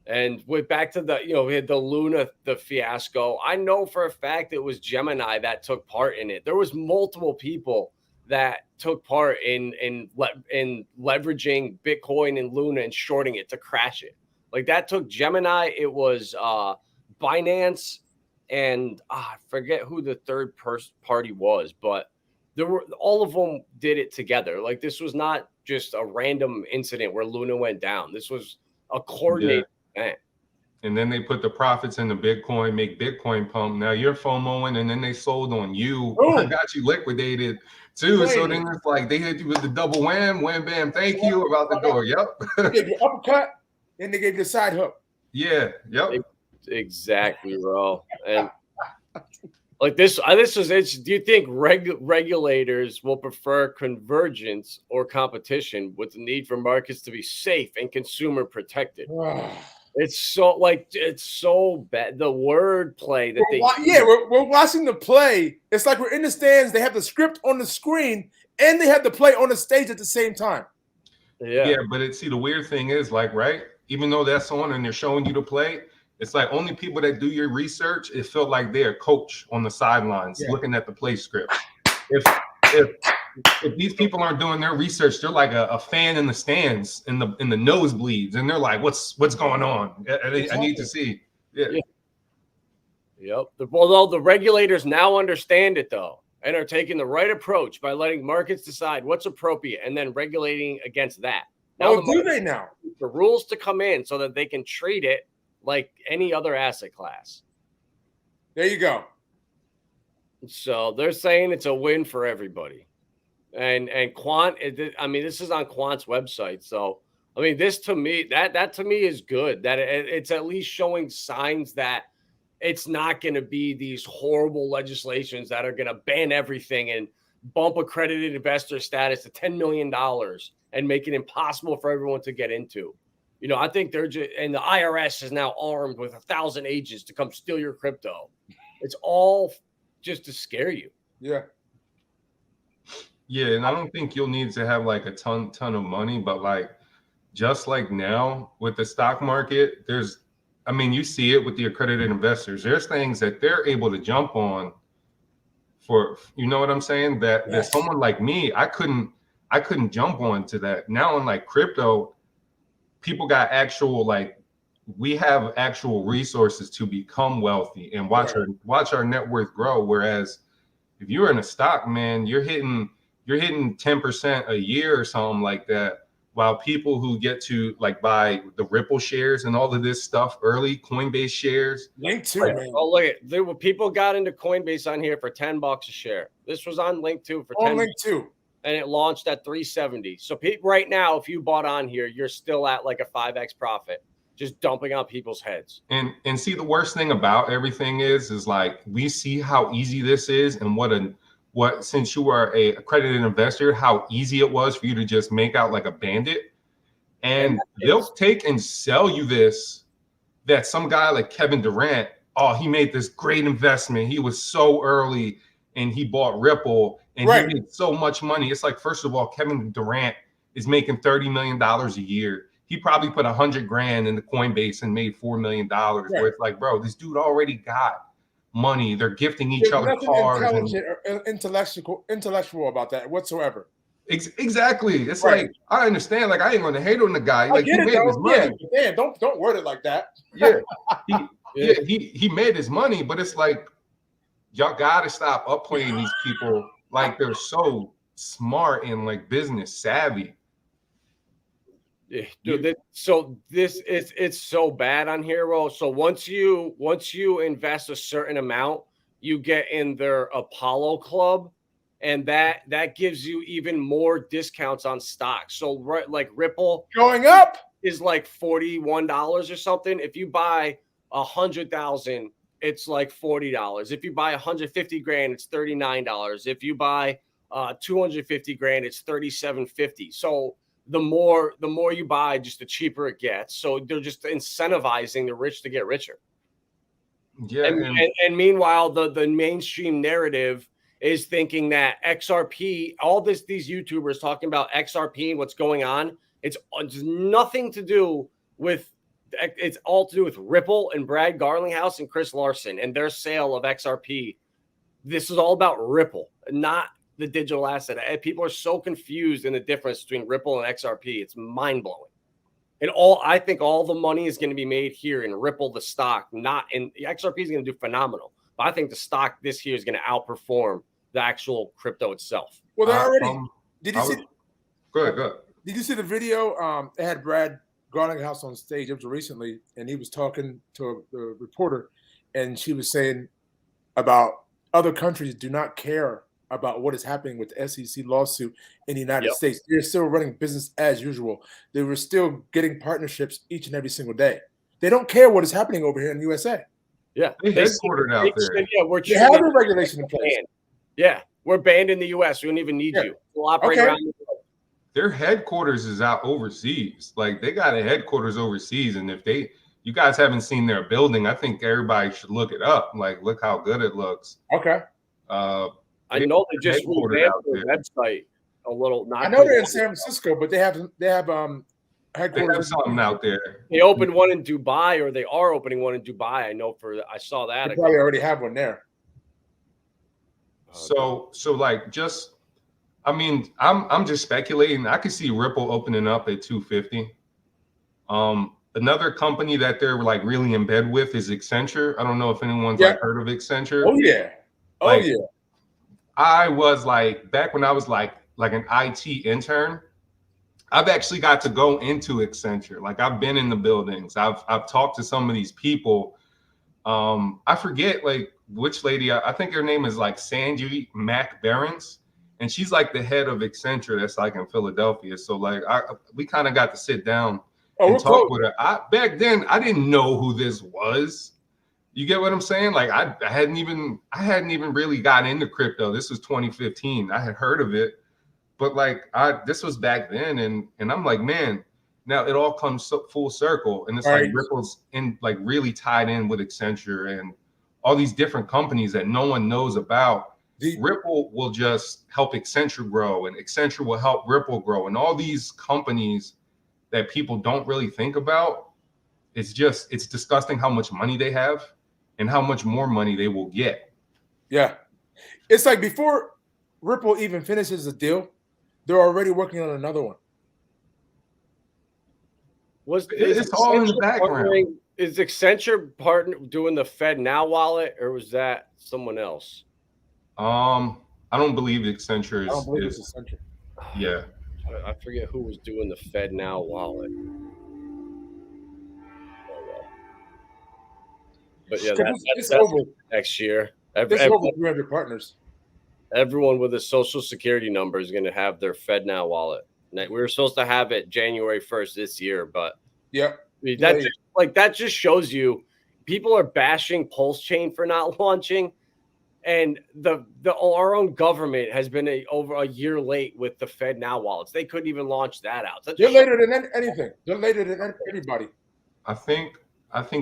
And back to we had the Luna, the fiasco. I know for a fact it was Gemini that took part in it. There was multiple people that took part in leveraging Bitcoin and Luna and shorting it to crash it. Like that took Gemini. It was Binance. And I forget who the third party was, but all of them did it together. Like this was not just a random incident where Luna went down. This was a coordinated event. And then they put the profits into Bitcoin, make Bitcoin pump. Now you're FOMOing, and then they sold on you. I got you liquidated too. So then it's like they hit you with the double wham, bam, thank you, about the door. Yep. They gave you uppercut, then they gave you a side hook. Yeah. Yep. Exactly, bro. And like this is. Do you think regulators will prefer convergence or competition with the need for markets to be safe and consumer protected? It's so bad. The word play that we're watching the play. It's like we're in the stands. They have the script on the screen and they have the play on the stage at the same time. Yeah, but the weird thing is, like, right, even though that's on and they're showing you the play, it's like only people that do your research, it felt like they're a coach on the sidelines looking at the play script. If these people aren't doing their research, they're like a fan in the stands, in the nosebleeds, and they're like, "What's going on? I need to see." Yeah. Yep. Although the regulators now understand it though, and are taking the right approach by letting markets decide what's appropriate and then regulating against that. Now, do they now? The rules to come in so that they can treat it like any other asset class. There you go. So they're saying it's a win for everybody. And Quant, this is on Quant's website. So, this to me, that to me is good. That it's at least showing signs that it's not going to be these horrible legislations that are going to ban everything and bump accredited investor status to $10 million and make it impossible for everyone to get into. I think they're just, and the IRS is now armed with 1,000 agents to come steal your crypto. It's all just to scare you. Yeah. Yeah, and I don't think you'll need to have like a ton of money, but like just like now with the stock market, you see it with the accredited investors. There's things that they're able to jump on for, you know what I'm saying? That someone like me, I couldn't jump on to that. Now in like crypto, people got actual like we have actual resources to become wealthy and watch our net worth grow. Whereas if you're in a stock, man, you're hitting 10% a year or something like that. While people who get to like buy the Ripple shares and all of this stuff early, Coinbase shares. Link too, like, man. Oh, look at there were people got into Coinbase on here for $10 a share. This was on Link 2 for 10. On Link 2. And it launched at 370. So right now, if you bought on here, you're still at like a 5x profit, just dumping on people's heads. And see, the worst thing about everything is like we see how easy this is, and what since you are a accredited investor, how easy it was for you to just make out like a bandit. And they'll take and sell you this, that some guy like Kevin Durant, oh, he made this great investment. He was so early and he bought Ripple and he made so much money. It's like, first of all, Kevin Durant is making $30 million a year. He probably put $100,000 into Coinbase and made $4 million. Where it's like, bro, this dude already got money. They're gifting each other cars. Intelligent or intellectual about that whatsoever. Exactly. It's like, I understand. Like, I ain't gonna hate on the guy. Like, he made his money. Yeah, don't word it like that. Yeah, he made his money, but it's like, y'all gotta stop upplaying these people. Like, they're so smart and like business savvy. Yeah, dude, so it's so bad on here, bro. So once you invest a certain amount, you get in their Apollo Club, and that gives you even more discounts on stocks. So like Ripple going up is like $41 or something. If you buy 100,000, it's like $40. If you buy 150 grand, it's $39. If you buy 250 grand, it's $37.50. So the more you buy, just the cheaper it gets. So they're just incentivizing the rich to get richer. Yeah. And meanwhile, the mainstream narrative is thinking that XRP, all these YouTubers talking about XRP and what's going on, it's nothing to do with, it's all to do with Ripple and Brad Garlinghouse and Chris Larson and their sale of XRP. This is all about Ripple, not the digital asset. People are so confused in the difference between Ripple and XRP. It's mind blowing. And I think all the money is going to be made here in Ripple, the stock, not in XRP is going to do phenomenal. But I think the stock this year is going to outperform the actual crypto itself. Well, they're already. Did you see? Go ahead. Did you see the video? They had Brad Garlinghouse on stage. It was recently, and he was talking to the reporter, and she was saying about other countries do not care about what is happening with the SEC lawsuit in the United States. They're still running business as usual. They were still getting partnerships each and every single day. They don't care what is happening over here in the USA. Yeah, they headquartered out there. Yeah, they have a regulation in place. Yeah, we're banned in the US. We don't even need you. We'll operate around the world. Their headquarters is out overseas. Like, they got a headquarters overseas, and if you guys haven't seen their building, I think everybody should look it up. Like, look how good it looks. Okay. I know they just revamped their website a little. I know they're in San Francisco, but they have headquarters. They have something out there. They opened one in Dubai, or they are opening one in Dubai. I know I saw that. They probably already have one there. So like, just, I mean, I'm just speculating. I could see Ripple opening up at 250. Another company that they're like really in bed with is Accenture. I don't know if anyone's like heard of Accenture. Oh yeah. I was like, back when I was like an IT intern, I've actually got to go into Accenture. Like, I've been in the buildings. I've talked to some of these people. I forget like which lady. I think her name is like Sanjay McBarons, and she's like the head of Accenture. That's like in Philadelphia. So like, we kind of got to sit down and talk with her. Back then, I didn't know who this was. You get what I'm saying? Like, I hadn't even really gotten into crypto. This was 2015. I had heard of it, but like, this was back then, and I'm like, man, now it all comes full circle, and it's like Ripple's in like really tied in with Accenture and all these different companies that no one knows about. Ripple will just help Accenture grow, and Accenture will help Ripple grow, and all these companies that people don't really think about. It's disgusting how much money they have and how much more money they will get. Yeah. It's like before Ripple even finishes a deal, they're already working on another one. It's all in the background. Is Accenture partner doing the Fed Now wallet, or was that someone else? I don't believe Accenture is. I don't believe it's Accenture. Yeah. I forget who was doing the Fed Now wallet. But yeah, that's over next year. There's over 300 partners. Everyone with a social security number is going to have their Fed Now wallet. We were supposed to have it January 1st this year, but that just shows you people are bashing Pulsechain for not launching, and our own government has been over a year late with the Fed Now wallets. They couldn't even launch that out. They're later than anything. They're later than anybody. I think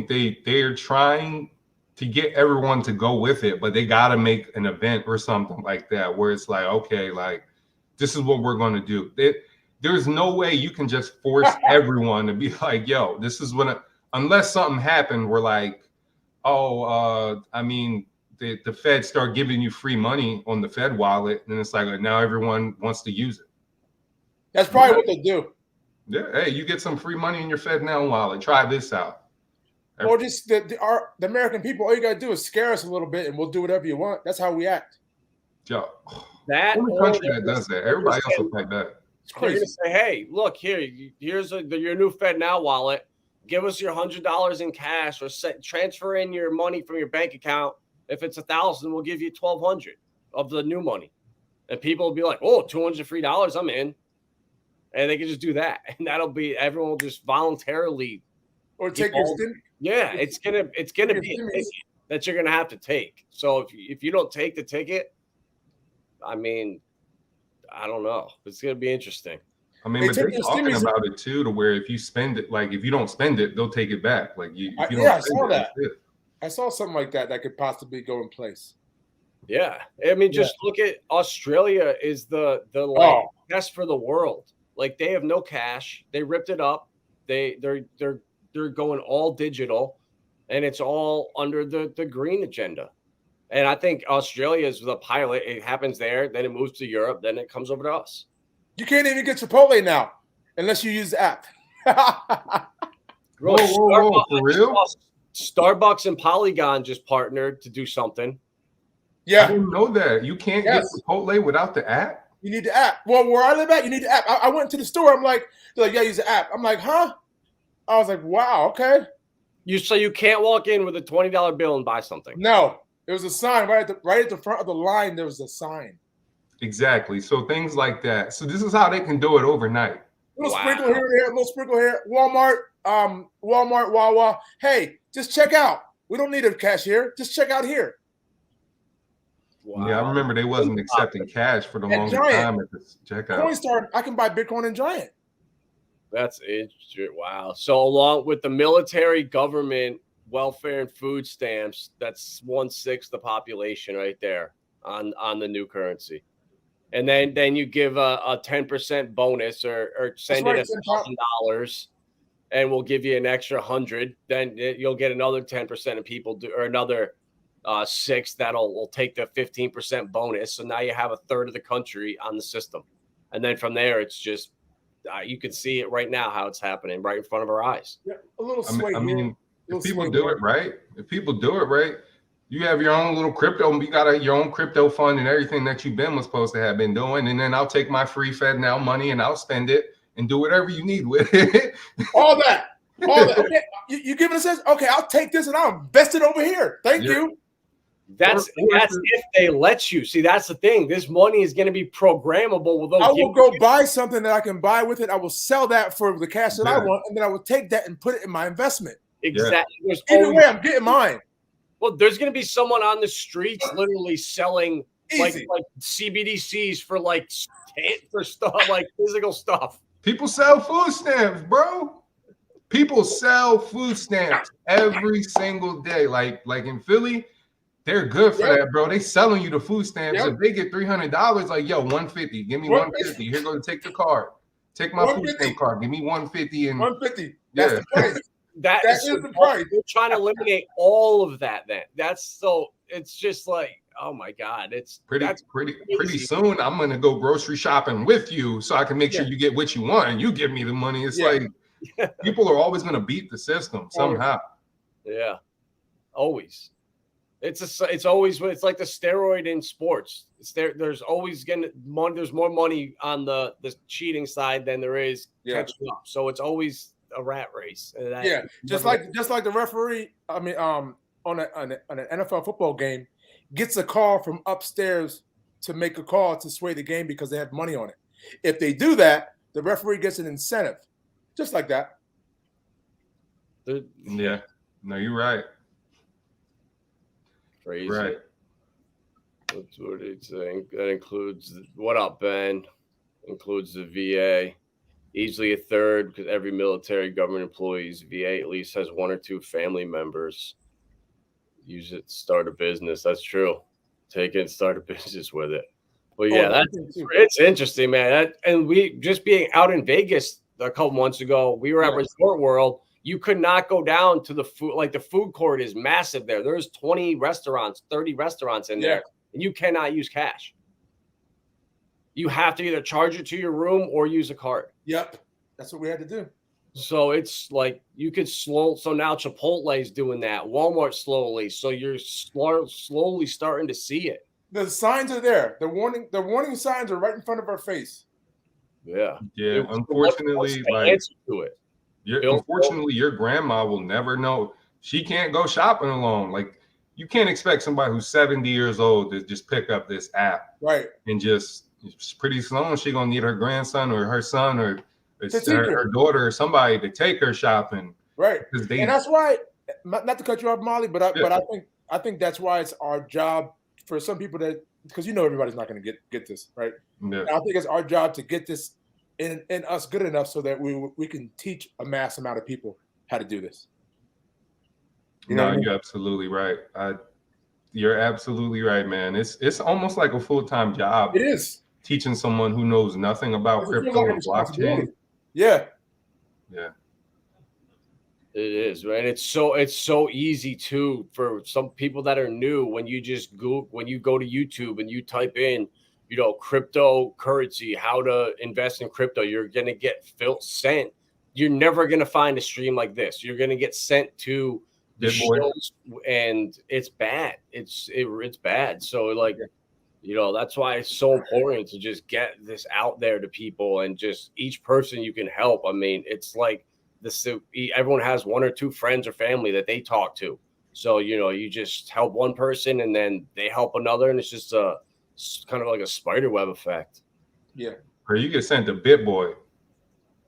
they're trying to get everyone to go with it, but they got to make an event or something like that where it's like, okay, like this is what we're going to do. There's no way you can just force everyone to be like, yo, this is unless something happened where like, the Fed start giving you free money on the Fed wallet, and it's like now everyone wants to use it. That's probably what they do. Yeah, hey, you get some free money in your Fed Now wallet. Try this out. Or just the American people, all you gotta do is scare us a little bit, and we'll do whatever you want. That's how we act. Yo, that only country that does that. Everybody else will like that. It's crazy. Say, hey, look here's your new Fed Now wallet. Give us your $100 in cash, or transfer in your money from your bank account. If it's $1,000, we'll give you $1,200 of the new money, and people will be like, "Oh, $200 free dollars, I'm in," and they can just do that, and everyone will just voluntarily or take your stim. Yeah, it's gonna be a ticket that you're gonna have to take. So if you don't take the ticket, I mean, I don't know. It's gonna be interesting. I mean, but they're talking about it too, to where if you spend it, like if you don't spend it, they'll take it back. Like I saw that. I saw something like that could possibly go in place. Yeah, I mean, just look at Australia is the best for the world. Like they have no cash. They ripped it up. They're going all digital, and it's all under the green agenda. And I think Australia is the pilot. It happens there, then it moves to Europe, then it comes over to us. You can't even get Chipotle now unless you use the app. Whoa, for real? Starbucks and Polygon just partnered to do something. Yeah. I didn't know that. You can't get Chipotle without the app? You need the app. Well, where I live at, you need the app. I went to the store. I'm like, they're like, yeah, use the app. I'm like, huh? I was like, wow, okay. So you can't walk in with a $20 bill and buy something? No. There was a sign right at the front of the line. There was a sign. Exactly. So things like that. So this is how they can do it overnight. Little sprinkle here, little sprinkle here. Walmart, Wawa. Hey, just check out. We don't need a cashier. Just check out here. Wow. Yeah, I remember they wasn't accepting cash for the longest time at the checkout. Coinstar, I can buy Bitcoin in Giant. That's interesting. Wow. So along with the military, government, welfare, and food stamps, that's 1/6 the population right there on the new currency. And then you give a 10% bonus or send in $1,000, and we'll give you an extra 100. Then you'll get another 10% of people or another 6 will take the 15% bonus. So now you have a third of the country on the system. And then from there, it's just you can see it right now how it's happening right in front of our eyes. Yeah, a little sway. I mean, if people do it right, you have your own little crypto. You got your own crypto fund and everything that you've been supposed to have been doing. And then I'll take my free Fed Now money and I'll spend it and do whatever you need with it. All that. Okay, you giving us this? Okay, I'll take this and I'll invest it over here. Thank you. That's if they let you. See, that's the thing. This money is going to be programmable. I will go buy something that I can buy with it. I will sell that for the cash that I want, and then I will take that and put it in my investment. Exactly. Yeah. Either way, I'm getting mine. Well, there's going to be someone on the streets literally selling like CBDCs for stuff like physical stuff. People sell food stamps, bro. People sell food stamps every single day. Like in Philly, they're good for that, bro. They selling you the food stamps. If they get $300, like, yo, $150. Give me $150. Here, go to take the card. Take my food stamp card. Give me $150 and $150. That's the price. That is the price. They're trying to eliminate all of that. Then it's just like, oh my God, it's pretty soon. I'm gonna go grocery shopping with you so I can make sure you get what you want and you give me the money. It's like people are always going to beat the system somehow. Yeah, always. It's always like the steroid in sports. There's always there's more money on the cheating side than there is catching up. So it's always a rat race. Just like the referee. I mean, on an NFL football game, gets a call from upstairs to make a call to sway the game because they have money on it. If they do that, the referee gets an incentive, just like that. Yeah, no, you're right. Crazy. Right. That's what it's saying. That includes what up, Ben? Includes the VA. Easily a third because every military government employee's VA at least has one or two family members. Use it to start a business. That's true. Take it and start a business with it. But yeah, it's interesting, man. And we just being out in Vegas a couple months ago, we were at Resort World. You could not go down to the food. Like the food court is massive there. There's 20 restaurants, 30 restaurants in there, and you cannot use cash. You have to either charge it to your room or use a card. Yep. That's what we had to do. So it's like you could so now Chipotle is doing that, Walmart slowly. So you're slowly starting to see it. The signs are there. The warning signs are right in front of our face. Yeah. Yeah. Unfortunately, unfortunately, your grandma will never know. She can't go shopping alone. Like you can't expect somebody who's 70 years old to just pick up this app. Right. And just pretty soon she's gonna need her grandson or her son or her daughter or somebody to take her shopping. Right. And that's why, not to cut you off, Molly, but I think that's why it's our job for some people because everybody's not going to get this, right? Yeah. I think it's our job to get this in us good enough so that we can teach a mass amount of people how to do this. You're absolutely right. You're absolutely right, man. It's almost like a full-time job. It is. Teaching someone who knows nothing about crypto and blockchain. Yeah. Yeah. It is, right? It's so easy too for some people that are new. When you go to YouTube and you type in, cryptocurrency, how to invest in crypto, you're gonna get sent. You're never gonna find a stream like this. You're gonna get sent to the shows, and it's bad. It's bad. So that's why it's so important to just get this out there to people and just each person you can help. I mean, it's like everyone has one or two friends or family that they talk to. So, you just help one person and then they help another. And it's just kind of like a spider web effect. Yeah. Or you get sent to BitBoy.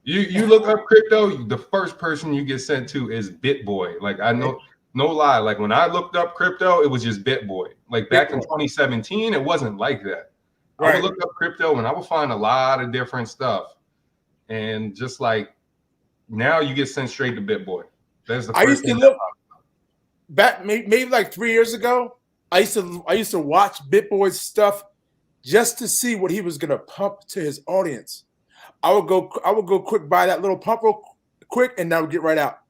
You look up crypto, the first person you get sent to is BitBoy. Like I know, no lie. Like when I looked up crypto, it was just BitBoy. Like back in 2017, it wasn't like that. Right. I would look up crypto and I would find a lot of different stuff. And just like now you get sent straight to BitBoy. That's the first I used to look back maybe like 3 years ago. I used to watch BitBoy's stuff just to see what he was gonna pump to his audience. I would go quick buy that little pump real quick and I would get right out.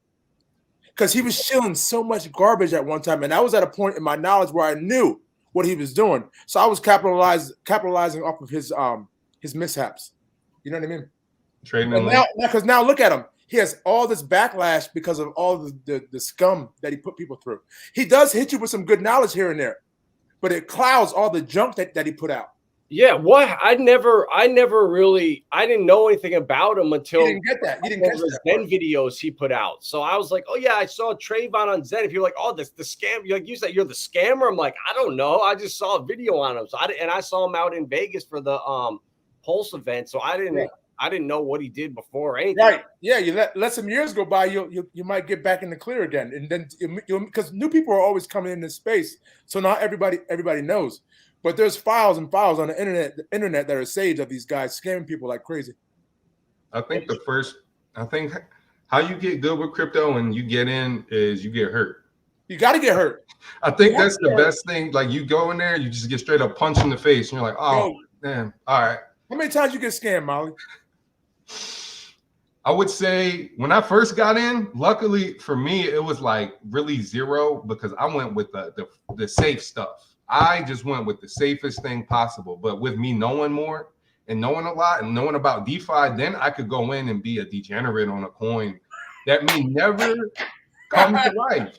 Because he was shilling so much garbage at one time. And I was at a point in my knowledge where I knew what he was doing. So I was capitalizing off of his mishaps. You know what I mean? Trading because now look at him. He has all this backlash because of all the scum that he put people through. He does hit you with some good knowledge here and there, but it clouds all the junk that he put out. Yeah, what I didn't know anything about him until you didn't get that. You didn't catch that Zen videos he put out. So I was like, oh yeah, I saw Trayvon on Zen. If you're like, oh, the scam, like you said, you're the scammer. I'm like, I don't know. I just saw a video on him. So I saw him out in Vegas for the Pulse event. So I didn't know what he did before or anything. Right. Yeah, you let some years go by, you might get back in the clear again. And then because new people are always coming in this space. So not everybody knows. But there's files and files on the internet that are saved of these guys scamming people like crazy. I think how you get good with crypto and you get in is you get hurt. You got to get hurt. I think that's the best thing. Like you go in there, you just get straight up punched in the face, and you're like, oh, damn, all right. How many times you get scammed, Molly? I would say when I first got in, luckily for me, it was like really zero because I went with the safe stuff. I just went with the safest thing possible. But with me knowing more and knowing a lot and knowing about DeFi, then I could go in and be a degenerate on a coin that may never come to life.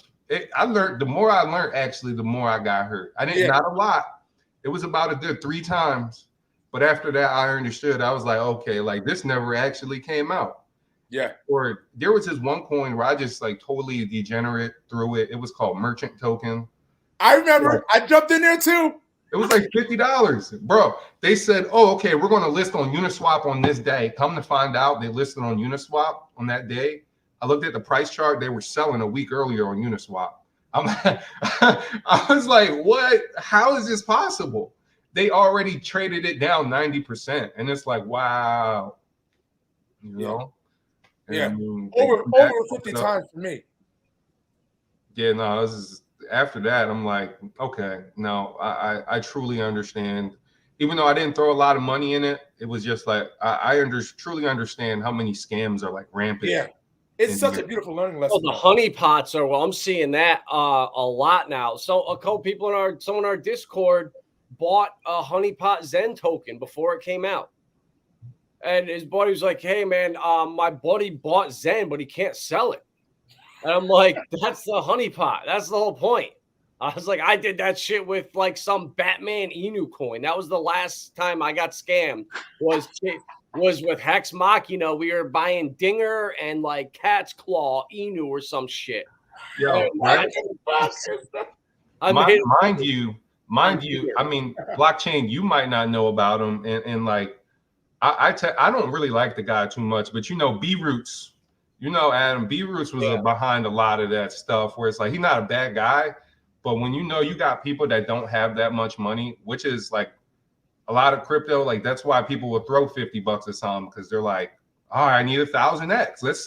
I learned, the more I learned, actually, the more I got hurt. I didn't, not a lot. It was about a good 3 times. But after that, I understood. I was like, okay, like this never actually came out. Yeah. Or there was this one coin where I just like totally degenerate through it. It was called Merchant Token. I remember. I jumped in there too. It was like $50. Bro, they said, oh, okay, we're going to list on Uniswap on this day. Come to find out, they listed on Uniswap on that day. I looked at the price chart. They were selling a week earlier on Uniswap. I was like, what? How is this possible? They already traded it down 90%. And it's like, wow. You know? Yeah. I mean, over 50 times for me. Yeah, no, this is, after that, I'm like, okay, no, I truly understand. Even though I didn't throw a lot of money in it, it was just like, I truly understand how many scams are like rampant. Yeah. It's such a beautiful learning lesson. Oh, the honeypots are, well, I'm seeing that a lot now. So a couple people someone in our Discord bought a honeypot Zen token before it came out. And his buddy was like, hey man, my buddy bought Zen, but he can't sell it. And I'm like, that's the honeypot. That's the whole point. I was like, I did that shit with like some Batman Inu coin. That was the last time I got scammed, was with Hex Machina. We were buying Dinger and like Cat's Claw Inu or some shit. Yo, right? Mind you, I mean, blockchain, you might not know about them. And like, I don't really like the guy too much, but you know, B Roots, you know, Adam, B Roots was behind a lot of that stuff where it's like, he's not a bad guy, but when you know you got people that don't have that much money, which is like a lot of crypto, like that's why people will throw $50 or something, because they're like, all right, I need 1,000x. Let's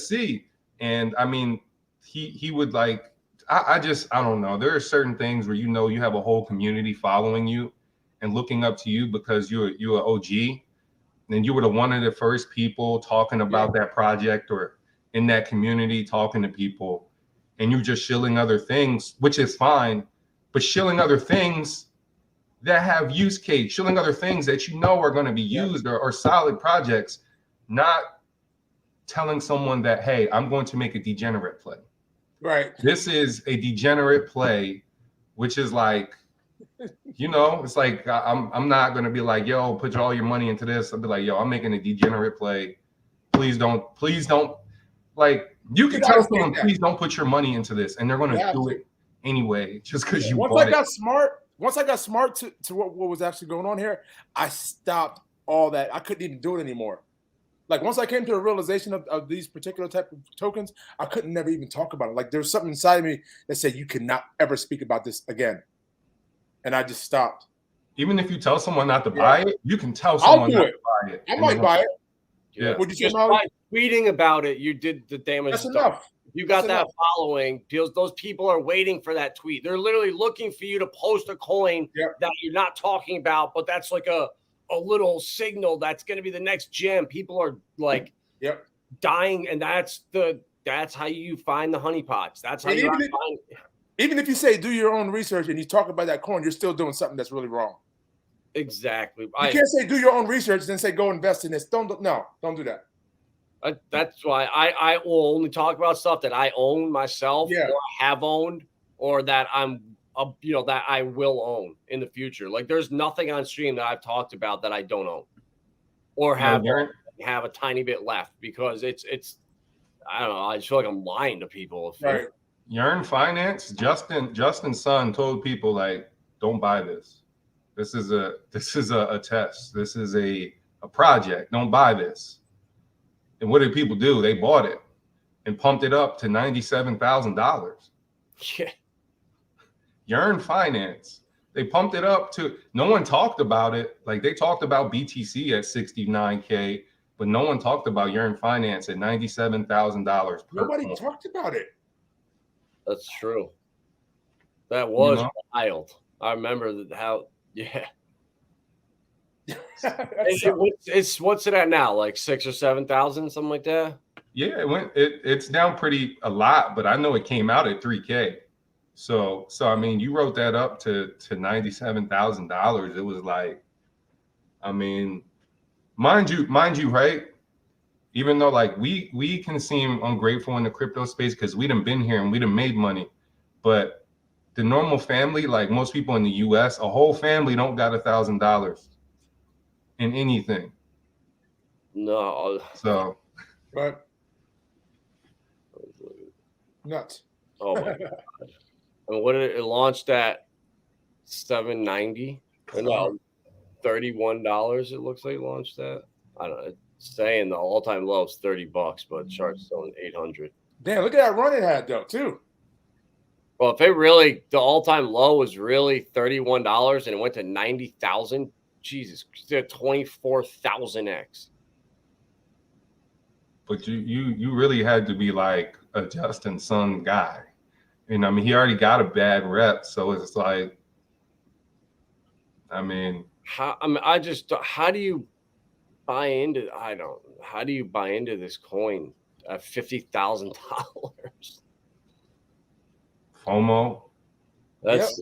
see. And I mean, he would like, I don't know. There are certain things where you know you have a whole community following you and looking up to you because you're an OG. And you were one of the first people talking about that project or in that community, talking to people, and you're just shilling other things, which is fine, but shilling other things that have use case, shilling other things that you know are going to be used or solid projects, not telling someone that, hey, I'm going to make a degenerate play. Right. This is a degenerate play, which is like, you know, it's like I'm not gonna be like, yo, put all your money into this. I'll be like, yo, I'm making a degenerate play. Please don't. Like, you can tell someone, please don't put your money into this, and they're gonna do it anyway, just because you once bought it. Once I got smart to what was actually going on here, I stopped all that. I couldn't even do it anymore. Like once I came to a realization of these particular type of tokens, I couldn't never even talk about it. Like there's something inside of me that said you cannot ever speak about this again. And I just stopped. Even if you tell someone not to buy it, you can tell someone not to buy it. I might buy it. Yeah. Would you just by tweeting about it, you did the damage. That's enough. You got that following. Those people are waiting for that tweet. They're literally looking for you to post a coin that you're not talking about, but that's like a little signal that's going to be the next gem. People are like dying, and that's how you find the honeypots. That's how you find. Even if you say do your own research and you talk about that coin, you're still doing something that's really wrong. Exactly. You can't say do your own research and then say go invest in this. Don't do that. That's why I will only talk about stuff that I own myself or have owned, or that that I will own in the future. Like there's nothing on stream that I've talked about that I don't own or have a tiny bit left, because it's I don't know. I just feel like I'm lying to people. Right. Yearn Finance, Justin's son told people like, don't buy this. This is a test. This is a project. Don't buy this. And what did people do? They bought it and pumped it up to $97,000. Yeah. Yearn Finance. They pumped it up to, no one talked about it. Like they talked about BTC at 69K, but no one talked about Yearn Finance at $97,000. Nobody talked about it. That's true. That was wild. I remember how. What's it at now? Like 6,000 or 7,000, something like that. Yeah, it's down a lot, but I know it came out at 3K. So I mean, you wrote that up to $97,000. It was like, I mean, mind you, right? Even though like we can seem ungrateful in the crypto space because we done been here and we done made money, but the normal family, like most people in the US, a whole family don't got $1,000 in anything. No. So Right. Nuts. Oh my god. And what did it launched at $7.90? Or no, $31 it looks like it launched at. I don't know. It's saying the all-time low is $30, but chart's still in 800. Damn, look at that run it had though, too. Well, if it really the all-time low was really $31 and it went to 90,000, Jesus, 24,000x. but you really had to be like a Justin Sun guy. And I mean, he already got a bad rep, so it's like, I mean, How do you buy into how do you buy into this coin at $50,000? FOMO. That's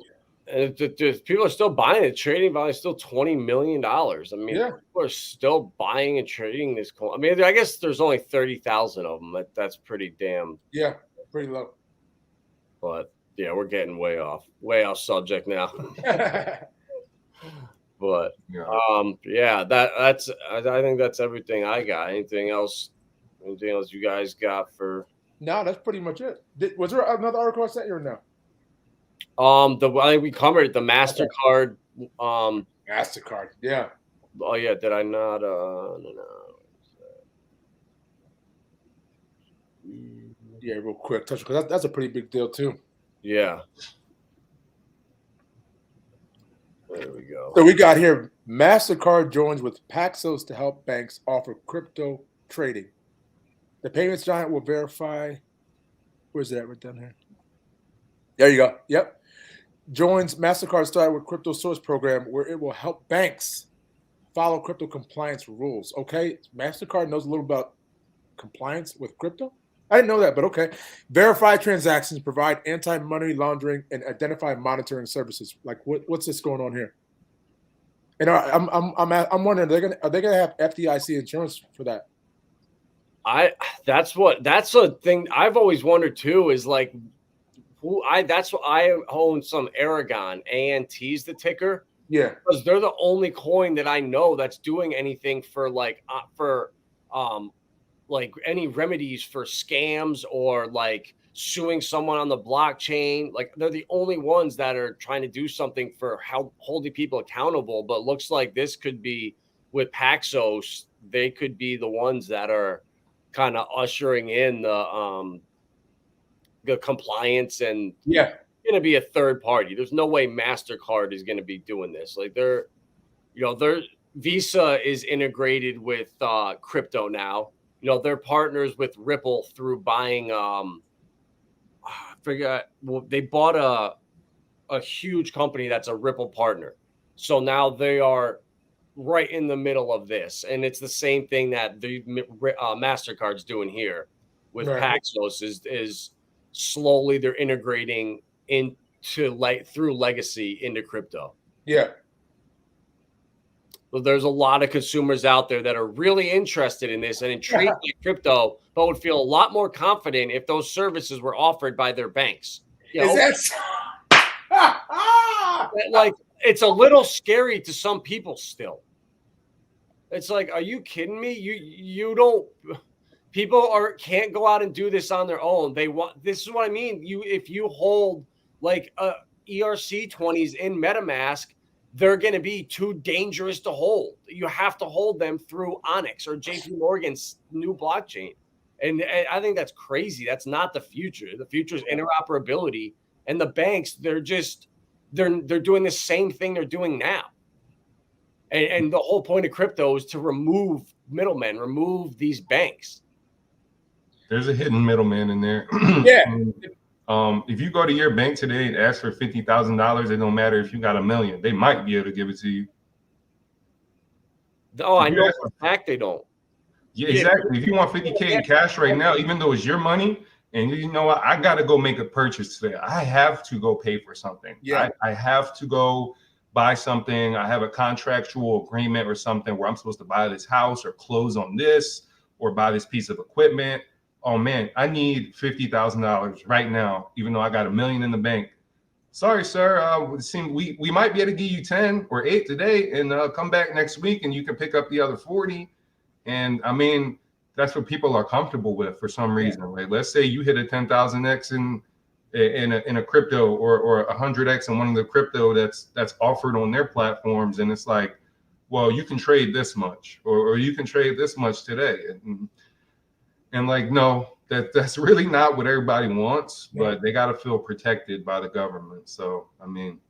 people are still buying it. Trading value is still $20 million. I mean, people are still buying and trading this coin. I mean, I guess there's only 30,000 of them. That's pretty damn. Yeah, pretty low. But yeah, we're getting way off subject now. But that's I think that's everything I got. Anything else you guys got for? No, that's pretty much it. Was there another article I sent you or no? I think we covered the MasterCard. MasterCard, yeah. Oh yeah, did I not? No. Yeah, real quick touch because that's a pretty big deal too. Yeah. There we go. So we got here: MasterCard joins with Paxos to help banks offer crypto trading. The payments giant will verify. Where's that right down here? There you go. Yep. Joins MasterCard started with Crypto Source program where it will help banks follow crypto compliance rules. Okay. MasterCard knows a little about compliance with crypto. I didn't know that, but okay. Verify transactions, provide anti-money laundering, and identify monitoring services. Like what's this going on here? And I'm wondering, are they gonna have FDIC insurance for that? That's a thing I've always wondered too. Is like that's what I own some Aragon ANT's the ticker. Yeah, because they're the only coin that I know that's doing anything for like any remedies for scams or like suing someone on the blockchain. Like they're the only ones that are trying to do something for holding people accountable. But looks like this could be with Paxos. They could be the ones that are kind of ushering in the compliance and going to be a third party. There's no way MasterCard is going to be doing this. Like their Visa is integrated with crypto now. They're partners with Ripple through buying. They bought a huge company that's a Ripple partner. So now they are right in the middle of this, and it's the same thing that the MasterCard's doing here with Paxos. Is slowly they're integrating into through legacy into crypto. Yeah. So there's a lot of consumers out there that are really interested in this and intrigued by crypto, but would feel a lot more confident if those services were offered by their banks. Like it's a little scary to some people still. It's like, are you kidding me? You don't. People can't go out and do this on their own. This is what I mean. If you hold like ERC20s in MetaMask, they're going to be too dangerous to hold. You have to hold them through Onyx or JP Morgan's new blockchain. And I think that's crazy. That's not the future. The future is interoperability. And the banks, they're doing the same thing they're doing now. And the whole point of crypto is to remove middlemen, remove these banks. There's a hidden middleman in there. Yeah. If you go to your bank today and ask for $50,000, it don't matter if you got $1 million. They might be able to give it to you. Oh, I know for a fact they don't. Yeah, exactly. If you want 50K in cash right now, even though it's your money, and you know what, I got to go make a purchase today. I have to go pay for something. Yeah. I have to go buy something. I have a contractual agreement or something where I'm supposed to buy this house or close on this or buy this piece of equipment. Oh man, I need $50,000 right now, even though I got $1 million in the bank. Sorry, sir. We might be able to give you 10 or 8 today, and come back next week, and you can pick up the other 40. And I mean, that's what people are comfortable with for some reason. Like, let's say you hit a 10,000x in a crypto or 100x in one of the crypto that's offered on their platforms, and it's like, well, you can trade this much, or you can trade this much today, and like, no. That's really not what everybody wants, but they got to feel protected by the government. So, I mean,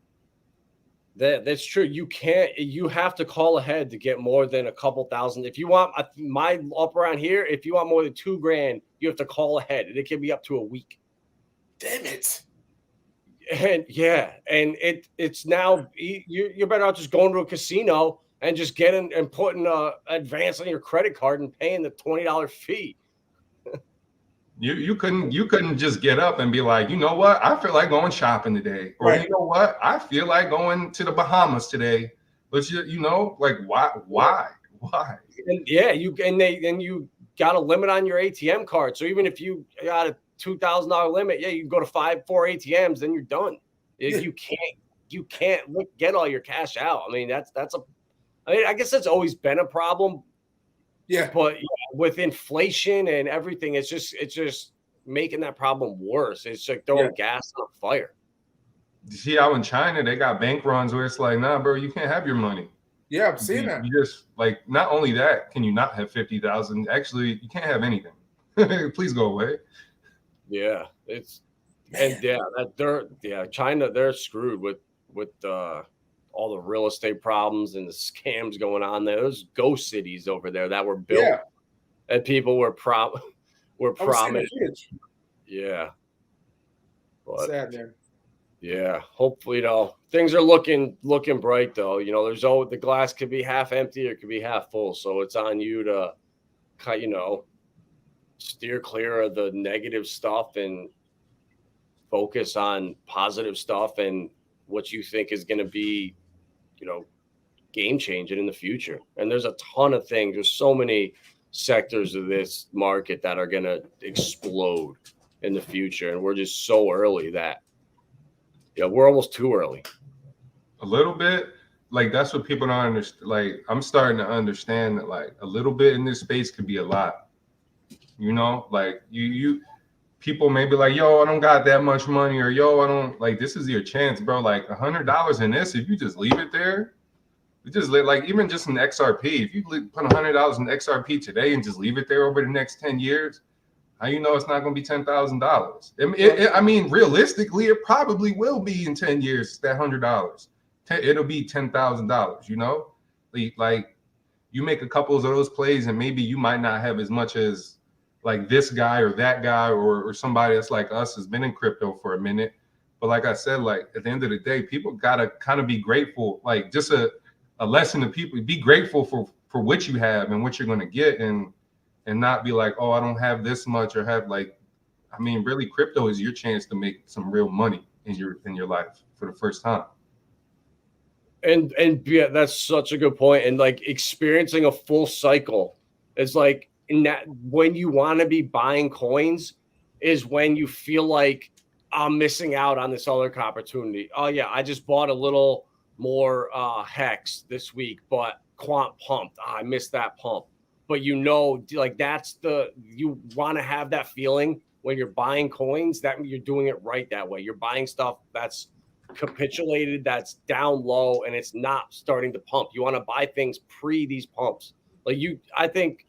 that's true. You have to call ahead to get more than a couple thousand. If you want my up around here, if you want more than $2,000, you have to call ahead, and it can be up to a week. Damn it. And it's now you're better off just going to a casino and just getting and putting advance on your credit card and paying the $20 fee. You couldn't just get up and be like, you know what, I feel like going shopping today, or you know what, I feel like going to the Bahamas today. But like, why? And you got a limit on your ATM card. So even if you got a $2,000 limit, you can go to 4 ATMs, then you're done. You can't get all your cash out. I mean, I guess that's always been a problem. Yeah, but with inflation and everything, it's just making that problem worse. It's like throwing gas on a fire. You see how in China they got bank runs where it's like, nah, bro, you can't have your money. Yeah, I've seen that. You just like, not only that, can you not have 50,000? Actually, you can't have anything. Please go away. Yeah, China, they're screwed with all the real estate problems and the scams going on there. There's ghost cities over there that were built and people were promised. Yeah. But, sad, man. Yeah. Hopefully, things are looking bright though. There's always, the glass could be half empty or it could be half full. So it's on you to steer clear of the negative stuff and focus on positive stuff and what you think is going to be, game changing in the future. And there's a ton of things. There's so many sectors of this market that are going to explode in the future. And we're just so early that, we're almost too early. A little bit. Like, that's what people don't understand. Like, I'm starting to understand that, like, a little bit in this space could be a lot. Like people may be like, yo, I don't got that much money, or yo, I don't, like, this is your chance, bro. Like $100 in this, if you just leave it there, like, even just in XRP, if you put $100 in XRP today and just leave it there over the next 10 years, how you know it's not going to be $10,000? I mean, realistically, it probably will be in 10 years, that $100. It'll be $10,000, Like, you make a couple of those plays and maybe you might not have as much as like this guy or that guy or somebody that's like us has been in crypto for a minute. But like I said, like, at the end of the day, people got to kind of be grateful, like, just a lesson to people, be grateful for what you have and what you're going to get, and not be like, oh, I don't have this much, or have, like, I mean, really, crypto is your chance to make some real money in your life for the first time. And yeah, that's such a good point. And like, experiencing a full cycle is like, when you want to be buying coins is when you feel like I'm missing out on this other opportunity. Oh yeah, I just bought a little more Hex this week, but Quant pumped. I missed that pump. But like, you want to have that feeling when you're buying coins that you're doing it right that way. You're buying stuff that's capitulated, that's down low, and it's not starting to pump. You want to buy things pre these pumps. Like, I think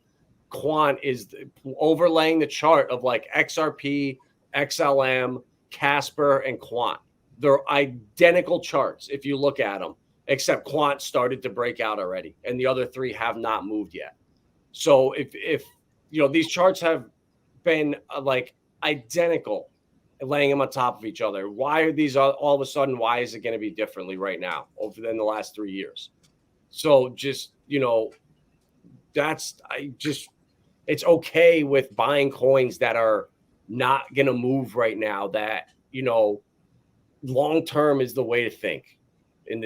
Quant is overlaying the chart of like XRP, XLM, Casper, and Quant. They're identical charts if you look at them, except Quant started to break out already, and the other three have not moved yet. So if these charts have been like identical, laying them on top of each other, why are these all of a sudden? Why is it going to be differently right now over than the last 3 years? So just it's okay with buying coins that are not going to move right now. That long term is the way to think. in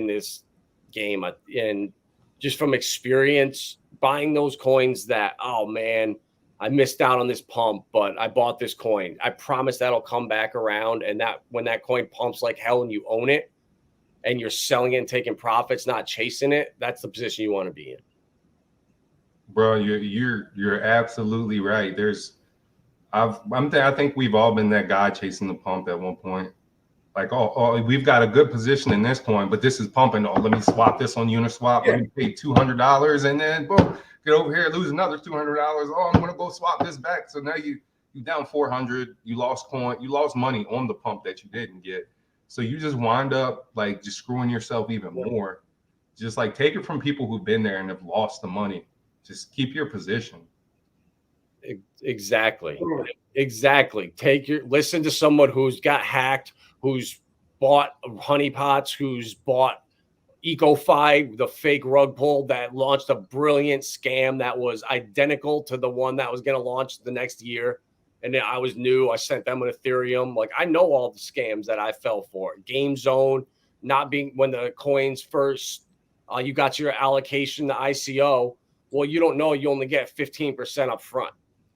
this game, and just from experience buying those coins that, oh man, I missed out on this pump, but I bought this coin. I promise that'll come back around, and that when that coin pumps like hell and you own it and you're selling it and taking profits, not chasing it, that's the position you want to be in. Bro, you're absolutely right. I think we've all been that guy chasing the pump at one point. Like, oh, we've got a good position in this coin, but this is pumping. Oh, let me swap this on Uniswap. Let me pay $200, and then boom, get over here, lose another $200. Oh, I'm gonna go swap this back. So now you down 400. You lost money on the pump that you didn't get. So you just wind up like just screwing yourself even more. Just like take it from people who've been there and have lost the money. Just keep your position. Exactly. Listen to someone who's got hacked, who's bought honeypots, who's bought EcoFi, the fake rug pull that launched a brilliant scam that was identical to the one that was going to launch the next year. And then I was new. I sent them an Ethereum. Like, I know all the scams that I fell for. Game Zone, not being when the coins first, you got your allocation, the ICO. Well, you don't know you only get 15% up front.